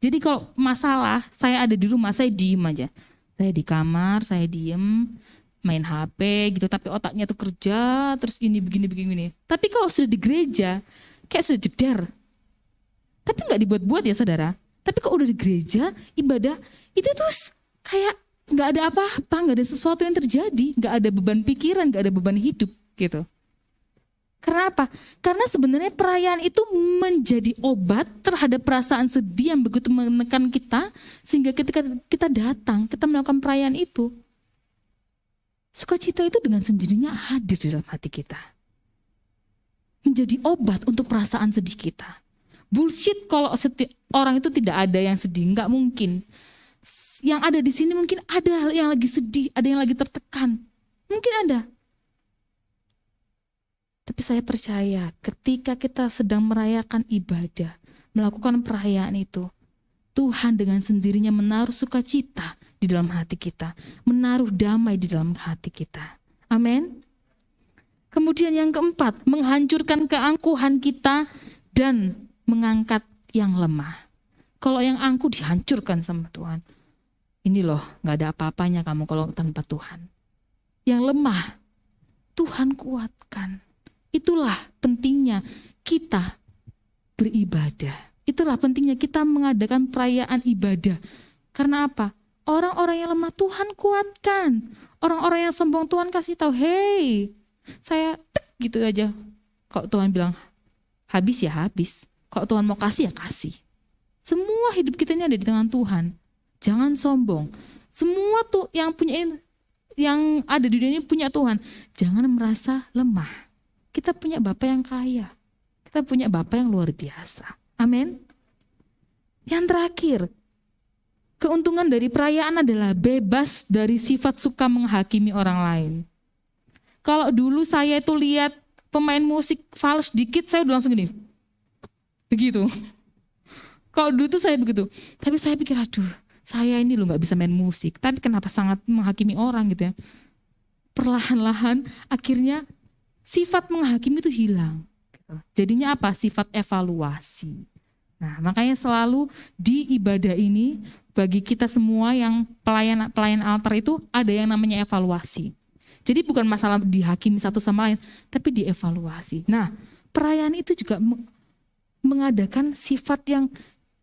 Jadi kalau masalah saya ada di rumah, saya diem aja. Saya di kamar, saya diem, main HP gitu, tapi otaknya tuh kerja terus begini. Tapi kalau sudah di gereja kayak sudah jeder. Tapi nggak dibuat-buat ya saudara. Tapi kalau udah di gereja ibadah itu tuh kayak nggak ada apa-apa, nggak ada sesuatu yang terjadi, nggak ada beban pikiran, nggak ada beban hidup gitu. Karena apa? Karena sebenarnya perayaan itu menjadi obat terhadap perasaan sedih yang begitu menekan kita, sehingga ketika kita datang, kita melakukan perayaan itu, sukacita itu dengan sendirinya hadir di dalam hati kita. Menjadi obat untuk perasaan sedih kita. Bullshit kalau orang itu tidak ada yang sedih, nggak mungkin. Yang ada di sini mungkin ada yang lagi sedih, ada yang lagi tertekan. Mungkin ada. Tapi saya percaya ketika kita sedang merayakan ibadah, melakukan perayaan itu, Tuhan dengan sendirinya menaruh sukacita di dalam hati kita, menaruh damai di dalam hati kita. Amin. Kemudian yang keempat, menghancurkan keangkuhan kita dan mengangkat yang lemah. Kalau yang angkuh dihancurkan sama Tuhan. Ini loh, gak ada apa-apanya kamu kalau tanpa Tuhan. Yang lemah, Tuhan kuatkan. Itulah pentingnya kita beribadah. Itulah pentingnya kita mengadakan perayaan ibadah. Karena apa? Orang-orang yang lemah Tuhan kuatkan. Orang-orang yang sombong Tuhan kasih tahu, hey, saya gitu aja. Kalau Tuhan bilang habis ya habis. Kalau Tuhan mau kasih ya kasih. Semua hidup kita ini ada di tangan Tuhan. Jangan sombong. Semua tuh yang ada di dunia ini punya Tuhan. Jangan merasa lemah. Kita punya Bapa yang kaya. Kita punya Bapa yang luar biasa. Amin. Yang terakhir, keuntungan dari perayaan adalah bebas dari sifat suka menghakimi orang lain. Kalau dulu saya itu lihat pemain musik fals dikit, saya udah langsung gini. Begitu. Kalau dulu tuh saya begitu. Tapi saya pikir, aduh, saya ini loh gak bisa main musik. Tapi kenapa sangat menghakimi orang gitu ya. Perlahan-lahan akhirnya sifat menghakimi itu hilang. Jadinya apa? Sifat evaluasi. Nah, makanya selalu di ibadah ini bagi kita semua yang pelayan altar itu ada yang namanya evaluasi. Jadi bukan masalah dihakimi satu sama lain, tapi dievaluasi. Nah, perayaan itu juga mengadakan sifat yang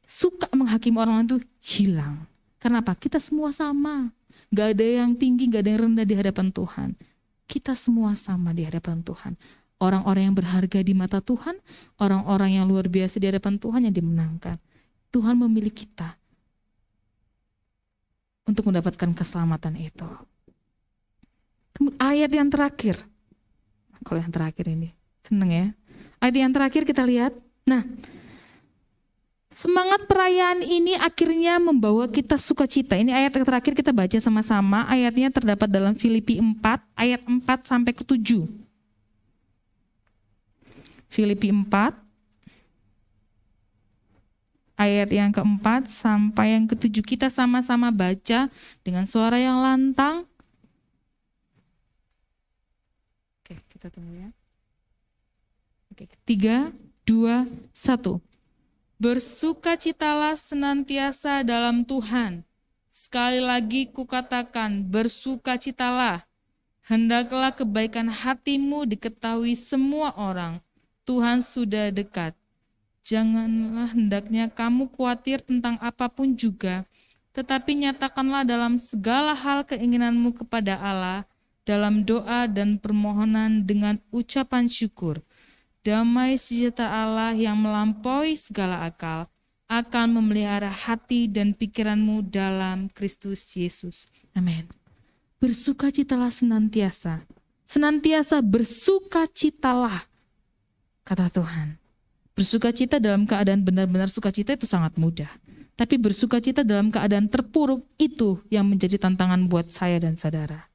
suka menghakimi orang lain itu hilang. Kenapa? Kita semua sama. Gak ada yang tinggi, gak ada yang rendah di hadapan Tuhan. Kita semua sama di hadapan Tuhan. Orang-orang yang berharga di mata Tuhan, orang-orang yang luar biasa di hadapan Tuhan yang dimenangkan. Tuhan memilih kita untuk mendapatkan keselamatan itu. Ayat yang terakhir, kalau yang terakhir ini seneng ya. Ayat yang terakhir kita lihat. Nah, semangat perayaan ini akhirnya membawa kita sukacita. Ini ayat yang terakhir kita baca sama-sama. Ayatnya terdapat dalam Filipi 4 ayat 4 sampai ke 7. Filipi 4 ayat yang keempat sampai yang ketujuh. Kita sama-sama baca dengan suara yang lantang. Oke, kita tunggu ya. Oke, 3, 2, 1. Bersukacitalah senantiasa dalam Tuhan. Sekali lagi kukatakan, bersukacitalah. Hendaklah kebaikan hatimu diketahui semua orang. Tuhan sudah dekat. Janganlah hendaknya kamu khawatir tentang apapun juga, tetapi nyatakanlah dalam segala hal keinginanmu kepada Allah, dalam doa dan permohonan dengan ucapan syukur. Damai sejahtera Allah yang melampaui segala akal akan memelihara hati dan pikiranmu dalam Kristus Yesus. Amin. Bersukacitalah senantiasa. Senantiasa bersukacitalah, kata Tuhan. Bersukacita dalam keadaan benar-benar sukacita itu sangat mudah. Tapi bersukacita dalam keadaan terpuruk itu yang menjadi tantangan buat saya dan saudara.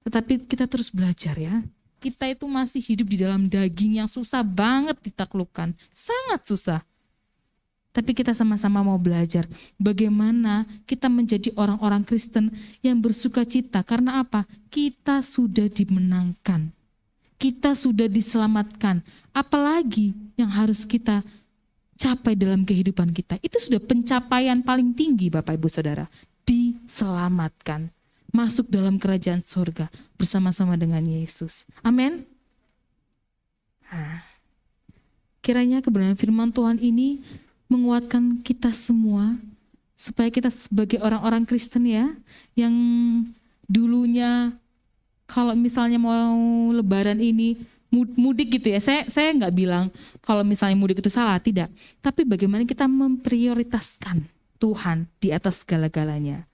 Tetapi kita terus belajar ya. Kita itu masih hidup di dalam daging yang susah banget ditaklukkan. Sangat susah. Tapi kita sama-sama mau belajar bagaimana kita menjadi orang-orang Kristen yang bersukacita. Karena apa? Kita sudah dimenangkan. Kita sudah diselamatkan. Apalagi yang harus kita capai dalam kehidupan kita. Itu sudah pencapaian paling tinggi Bapak Ibu Saudara. Diselamatkan. Masuk dalam kerajaan surga bersama-sama dengan Yesus. Amin. Kiranya kebenaran firman Tuhan ini menguatkan kita semua supaya kita sebagai orang-orang Kristen ya, yang dulunya kalau misalnya mau lebaran ini mudik gitu ya. Saya nggak bilang kalau misalnya mudik itu salah, tidak. Tapi bagaimana kita memprioritaskan Tuhan di atas segala-galanya.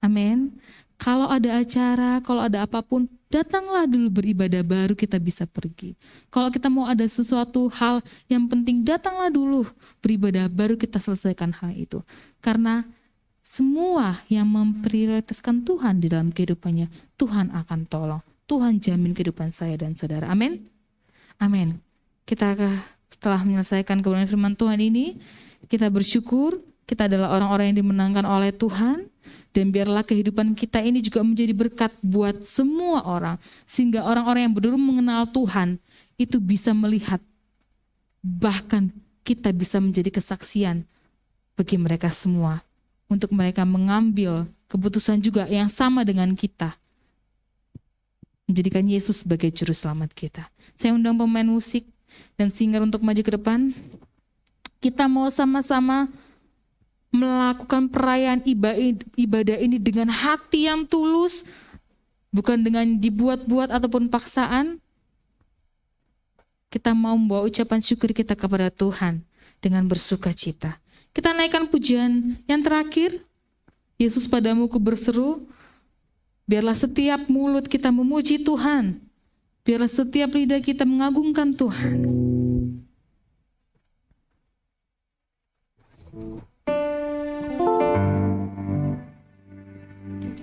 Amin. Kalau ada acara, kalau ada apapun, datanglah dulu beribadah, baru kita bisa pergi. Kalau kita mau ada sesuatu hal yang penting, datanglah dulu beribadah, baru kita selesaikan hal itu. Karena semua yang memprioritaskan Tuhan di dalam kehidupannya, Tuhan akan tolong. Tuhan jamin kehidupan saya dan saudara. Amin. Amin. Kita setelah menyelesaikan kebenaran firman Tuhan ini, kita bersyukur kita adalah orang-orang yang dimenangkan oleh Tuhan. Dan biarlah kehidupan kita ini juga menjadi berkat buat semua orang. Sehingga orang-orang yang belum mengenal Tuhan itu bisa melihat. Bahkan kita bisa menjadi kesaksian bagi mereka semua. Untuk mereka mengambil keputusan juga yang sama dengan kita. Menjadikan Yesus sebagai juru selamat kita. Saya undang pemain musik dan singer untuk maju ke depan. Kita mau sama-sama melakukan perayaan ibadah ini dengan hati yang tulus, bukan dengan dibuat-buat ataupun paksaan. Kita mau membawa ucapan syukur kita kepada Tuhan dengan bersukacita. Kita naikkan pujian yang terakhir, Yesus padamu ku berseru. Biarlah setiap mulut kita memuji Tuhan, biarlah setiap lidah kita mengagungkan Tuhan.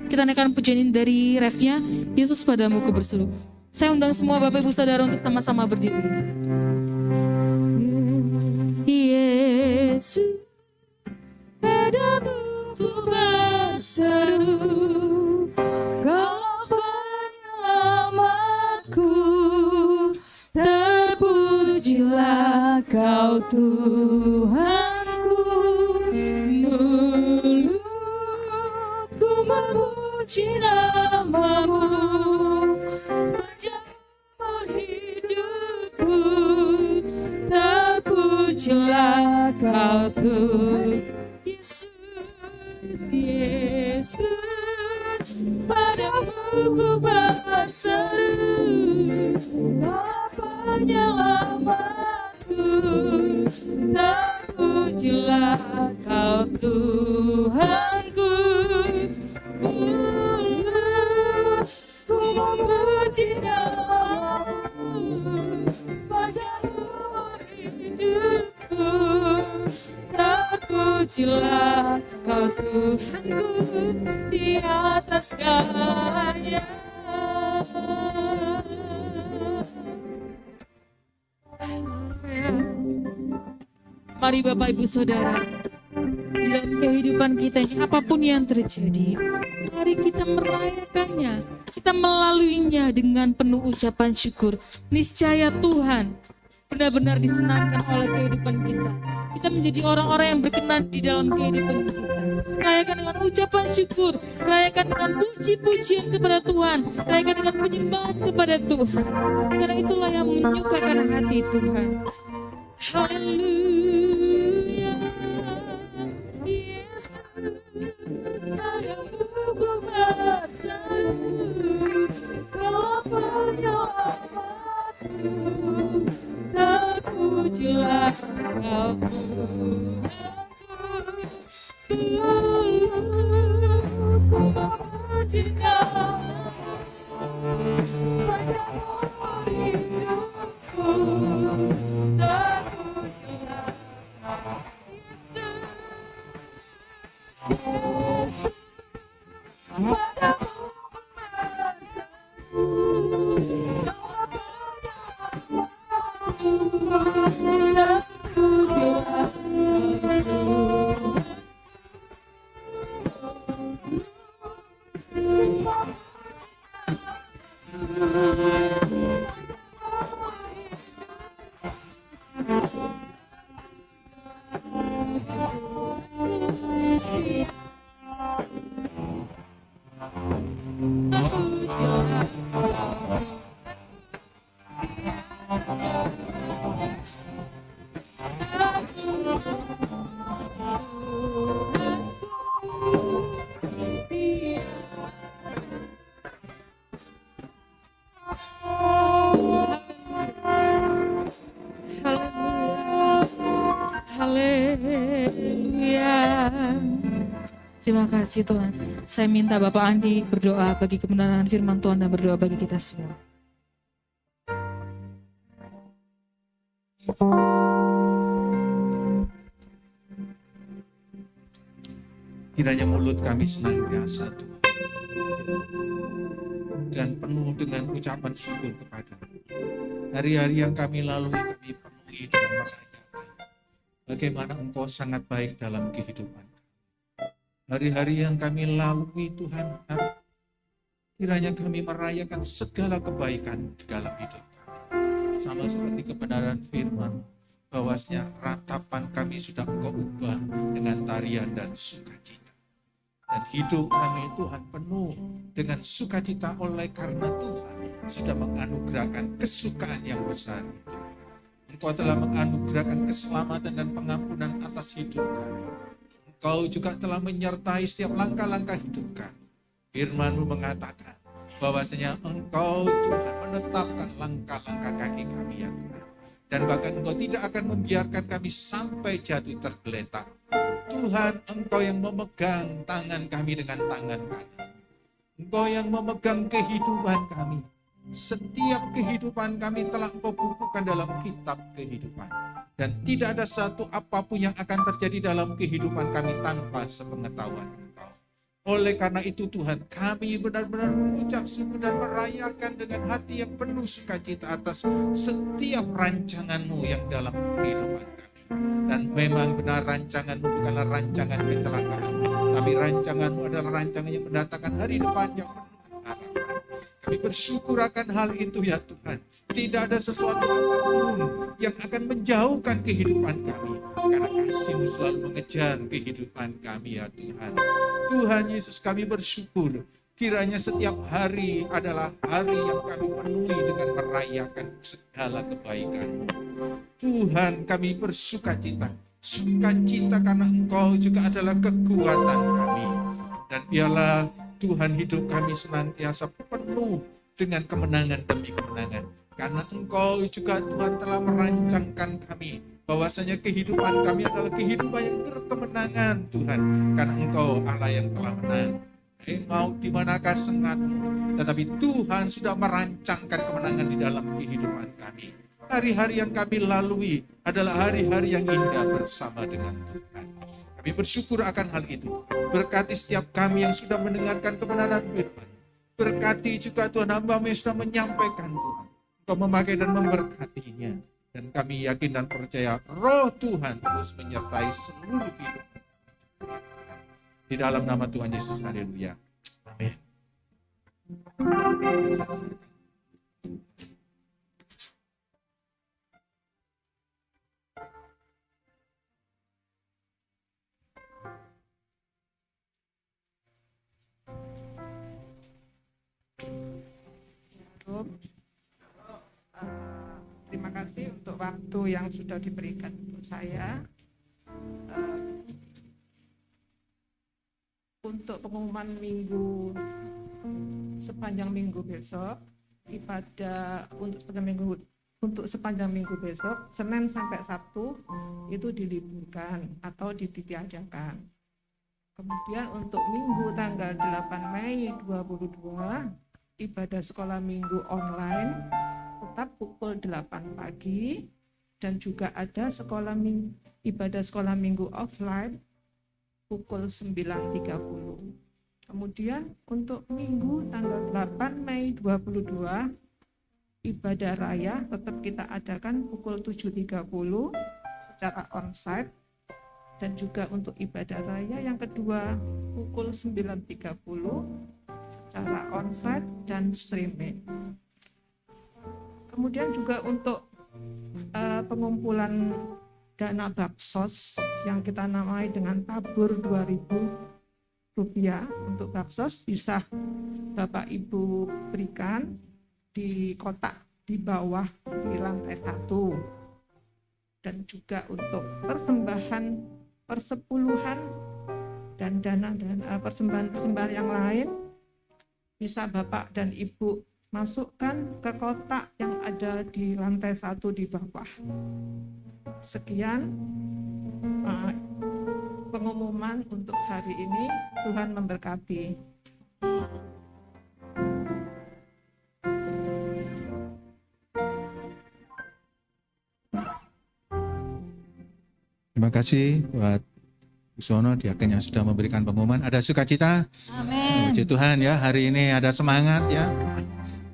Kita naikkan pujian ini dari refnya, Yesus padamu ku berseru. Saya undang semua Bapak Ibu Saudara untuk sama-sama berdiri. Yesus padamu ku berseru, Kau penyelamatku, terpujilah Kau Tuhanku. Mulutku memuji namamu, sepanjang hidupku, terpujilah Kau Tuhan. Yesus, padamu ku berseru, Kau penyelamatku, terpujilah Kau Tuhanku. namamu sepanjang umur hidupku. Terpujilah Kau Tuhanku di atas segalanya. Mari Bapak Ibu Saudara, di dalam kehidupan kita ini apapun yang terjadi, mari kita merayakannya, kita melaluinya dengan penuh ucapan syukur. Niscaya Tuhan benar-benar disenangkan oleh kehidupan kita. Kita menjadi orang-orang yang berkenan di dalam kehidupan kita. Rayakan dengan ucapan syukur, rayakan dengan puji-pujian kepada Tuhan, rayakan dengan penyembahan kepada Tuhan. Karena itulah yang menyukakan hati Tuhan. Haleluya. Yesus, padamu bersatu, Kau penyelamatku. Terpujilah Kau Tuhanku. Ku memuji namamu sepanjang umur hidupku. Terpujilah Yesus, padamu bersatu, Kau penyelamatku. Terpujilah Terima kasih Tuhan. Saya minta Bapak Andi berdoa bagi kebenaran firman Tuhan dan berdoa bagi kita semua. Kiranya mulut kami senantiasa Tuhan dan penuh dengan ucapan syukur kepada-Mu. Hari-hari yang kami lalui kami penuhi dengan merayakan bagaimana Engkau sangat baik dalam kehidupan. Hari-hari yang kami lalui Tuhan, kiranya kami merayakan segala kebaikan di dalam hidup kami. Sama seperti kebenaran firman, bahwasanya ratapan kami sudah Engkau ubah dengan tarian dan sukacita. Dan hidup kami Tuhan penuh dengan sukacita oleh karena Tuhan sudah menganugerahkan kesukaan yang besar. Engkau telah menganugerahkan keselamatan dan pengampunan atas hidup kami. Engkau juga telah menyertai setiap langkah-langkah hidup kami. Firman-Mu mengatakan bahwasanya Engkau Tuhan menetapkan langkah-langkah kaki kami ya Tuhan. Dan bahkan Engkau tidak akan membiarkan kami sampai jatuh tergeletak. Tuhan, Engkau yang memegang tangan kami dengan tangan kanan. Engkau yang memegang kehidupan kami. Setiap kehidupan kami telah Engkau bukukan dalam kitab kehidupan. Dan tidak ada satu apapun yang akan terjadi dalam kehidupan kami tanpa sepengetahuan Engkau. Oleh karena itu Tuhan, kami benar-benar mengucap syukur dan merayakan dengan hati yang penuh sukacita atas setiap rancangan-Mu yang dalam kehidupan kami. Dan memang benar rancangan-Mu bukanlah rancangan kecelakaan, tapi rancangan-Mu adalah rancangan yang mendatangkan hari depan yang penuh harapan. Kami bersyukur akan hal itu ya Tuhan. Tidak ada sesuatu apapun yang akan menjauhkan kehidupan kami. Karena kasih-Mu selalu mengejar kehidupan kami ya Tuhan. Tuhan Yesus, kami bersyukur. Kiranya setiap hari adalah hari yang kami penuhi dengan merayakan segala kebaikan-Mu. Tuhan, kami bersukacita. Sukacita karena Engkau juga adalah kekuatan kami. Dan biarlah Tuhan hidup kami senantiasa penuh dengan kemenangan demi kemenangan. Karena Engkau juga Tuhan telah merancangkan kami. Bahwasanya kehidupan kami adalah kehidupan yang berkemenangan Tuhan. Karena Engkau Allah yang telah menang. maut di manakah sengatmu, tetapi Tuhan sudah merancangkan kemenangan di dalam kehidupan kami. Hari-hari yang kami lalui adalah hari-hari yang indah bersama dengan Tuhan. Kami bersyukur akan hal itu. Berkati setiap kami yang sudah mendengarkan kebenaran firman. Berkati juga Tuhan hamba-Mu yang sudah menyampaikan Tuhan. Engkau memakai dan memberkatinya. Dan kami yakin dan percaya Roh Tuhan terus menyertai seluruh hidup. Di dalam nama Tuhan Yesus, haleluya. Amin. Terima kasih untuk waktu yang sudah diberikan untuk saya. Untuk pengumuman minggu sepanjang minggu besok, ibadah untuk sepanjang minggu besok, Senin sampai Sabtu itu diliburkan atau ditiadakan. Kemudian untuk minggu tanggal 8 Mei 2022, ibadah sekolah minggu online tetap pukul 8 pagi, dan juga ada ibadah sekolah minggu offline pukul 9.30. Kemudian untuk minggu tanggal 8 Mei 2022, ibadah raya tetap kita adakan pukul 7.30 secara onsite, dan juga untuk ibadah raya yang kedua pukul 9.30 secara onsite dan streaming. Kemudian juga untuk pengumpulan dana baksos yang kita namai dengan tabur Rp2.000 untuk baksos bisa Bapak Ibu berikan di kotak di bawah di lantai 1. Dan juga untuk persembahan persepuluhan dan dana persembahan yang lain bisa Bapak dan Ibu masukkan ke kotak yang ada di lantai 1 di bawah. Sekian pengumuman untuk hari ini. Tuhan memberkati. Terima kasih buat Bu Sono, diaken yang sudah memberikan pengumuman. Ada sukacita? Amin. Puji Tuhan ya, hari ini ada semangat ya.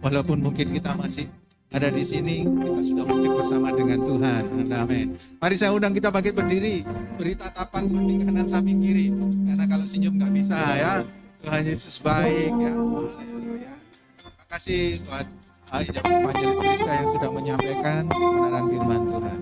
Walaupun mungkin kita masih ada di sini, kita sudah mudik bersama dengan Tuhan. Amin. Mari saya undang kita bangkit berdiri, beri tatapan samping kanan samping kiri. Karena kalau senyum nggak bisa ya. Tuhan Yesus baik ya. Haleluya. Terima kasih buat Evangelis Krista yang sudah menyampaikan kebenaran firman Tuhan.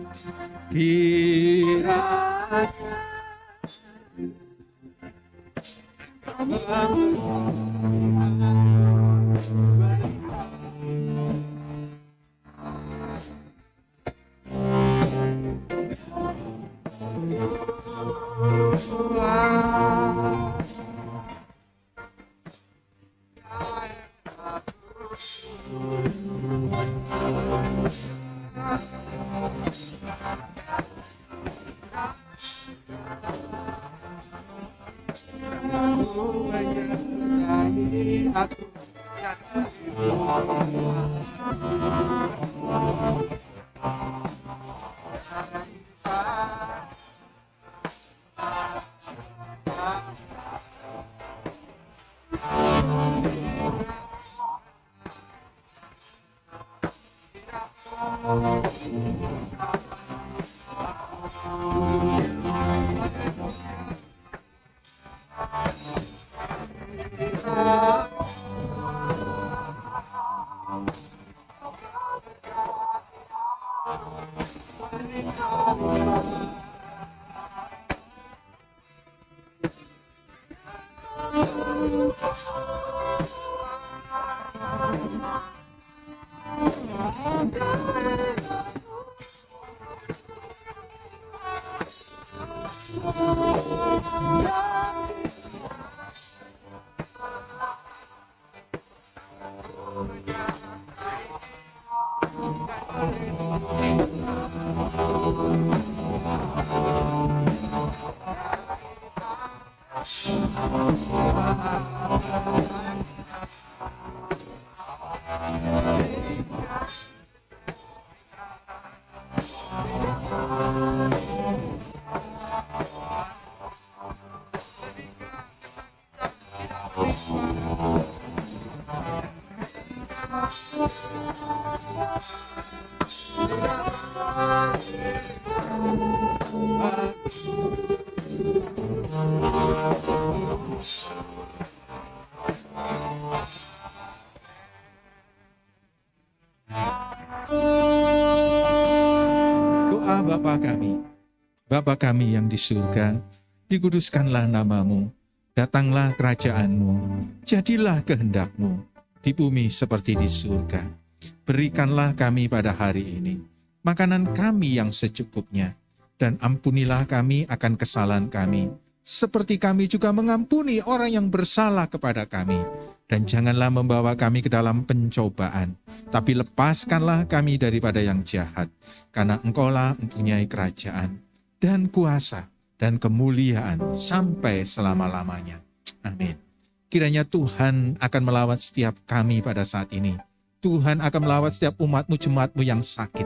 Doa Bapa kami yang di surga, dikuduskanlah namamu, datanglah kerajaanmu, jadilah kehendak-mu, di bumi seperti di surga. Berikanlah kami pada hari ini makanan kami yang secukupnya, dan ampunilah kami akan kesalahan kami, seperti kami juga mengampuni orang yang bersalah kepada kami. Dan janganlah membawa kami ke dalam pencobaan, tapi lepaskanlah kami daripada yang jahat, karena Engkaulah mempunyai kerajaan, dan kuasa, dan kemuliaan sampai selama-lamanya. Amin. Kiranya Tuhan akan melawat setiap kami pada saat ini. Tuhan akan melawat setiap umat-Mu, jemaat-Mu yang sakit.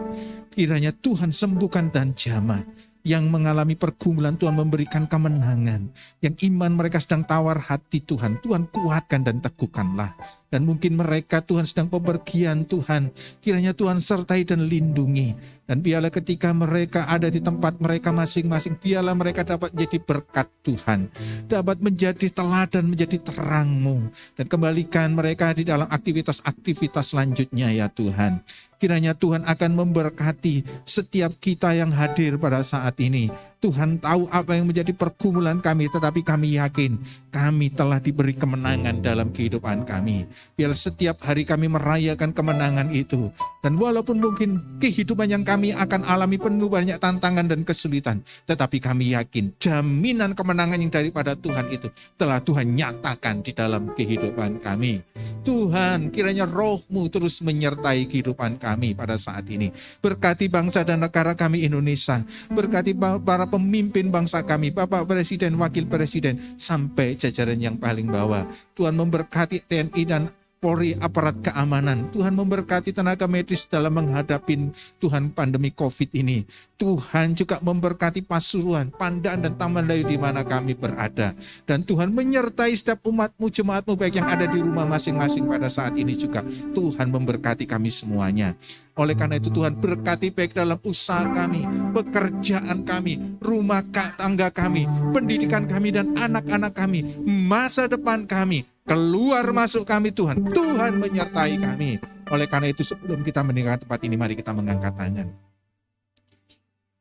Kiranya Tuhan sembuhkan dan jamah. Yang mengalami pergumulan, Tuhan memberikan kemenangan. Yang iman mereka sedang tawar hati, Tuhan kuatkan dan teguhkanlah. Dan mungkin mereka Tuhan sedang bepergian, Tuhan kiranya Tuhan sertai dan lindungi. Dan biarlah ketika mereka ada di tempat mereka masing-masing, biarlah mereka dapat menjadi berkat Tuhan, dapat menjadi teladan, menjadi terang-Mu, dan kembalikan mereka di dalam aktivitas-aktivitas selanjutnya ya Tuhan. Kiranya Tuhan akan memberkati setiap kita yang hadir pada saat ini. Tuhan tahu apa yang menjadi pergumulan kami, tetapi kami yakin kami telah diberi kemenangan dalam kehidupan kami. Biar setiap hari kami merayakan kemenangan itu. Dan walaupun mungkin kehidupan yang kami akan alami penuh banyak tantangan dan kesulitan, tetapi kami yakin jaminan kemenangan yang daripada Tuhan itu telah Tuhan nyatakan di dalam kehidupan kami. Tuhan, kiranya Roh-Mu terus menyertai kehidupan kami pada saat ini. Berkati bangsa dan negara kami Indonesia. Berkati para pemimpin bangsa kami, Bapak Presiden, Wakil Presiden, sampai jajaran yang paling bawah. Tuhan memberkati TNI dan Polri, aparat keamanan. Tuhan memberkati tenaga medis dalam menghadapi Tuhan pandemi COVID ini. Tuhan juga memberkati Pasuruan, Pandaan, dan Taman Layu di mana kami berada. Dan Tuhan menyertai setiap umat-Mu, jemaat-Mu, baik yang ada di rumah masing-masing pada saat ini juga. Tuhan memberkati kami semuanya. Oleh karena itu Tuhan berkati baik dalam usaha kami, pekerjaan kami, rumah tangga kami, pendidikan kami dan anak-anak kami, masa depan kami, keluar masuk kami Tuhan. Tuhan menyertai kami. Oleh karena itu sebelum kita meninggalkan tempat ini, mari kita mengangkat tangan.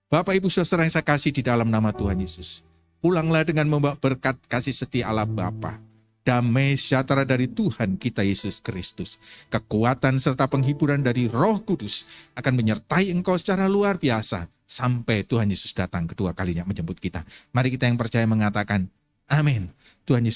Bapak Ibu Saudara yang saya kasih di dalam nama Tuhan Yesus, pulanglah dengan membawa berkat kasih setia Allah Bapa, damai sejahtera dari Tuhan kita Yesus Kristus, kekuatan serta penghiburan dari Roh Kudus akan menyertai engkau secara luar biasa sampai Tuhan Yesus datang kedua kalinya menjemput kita. Mari kita yang percaya mengatakan amin. Tuhan Yesus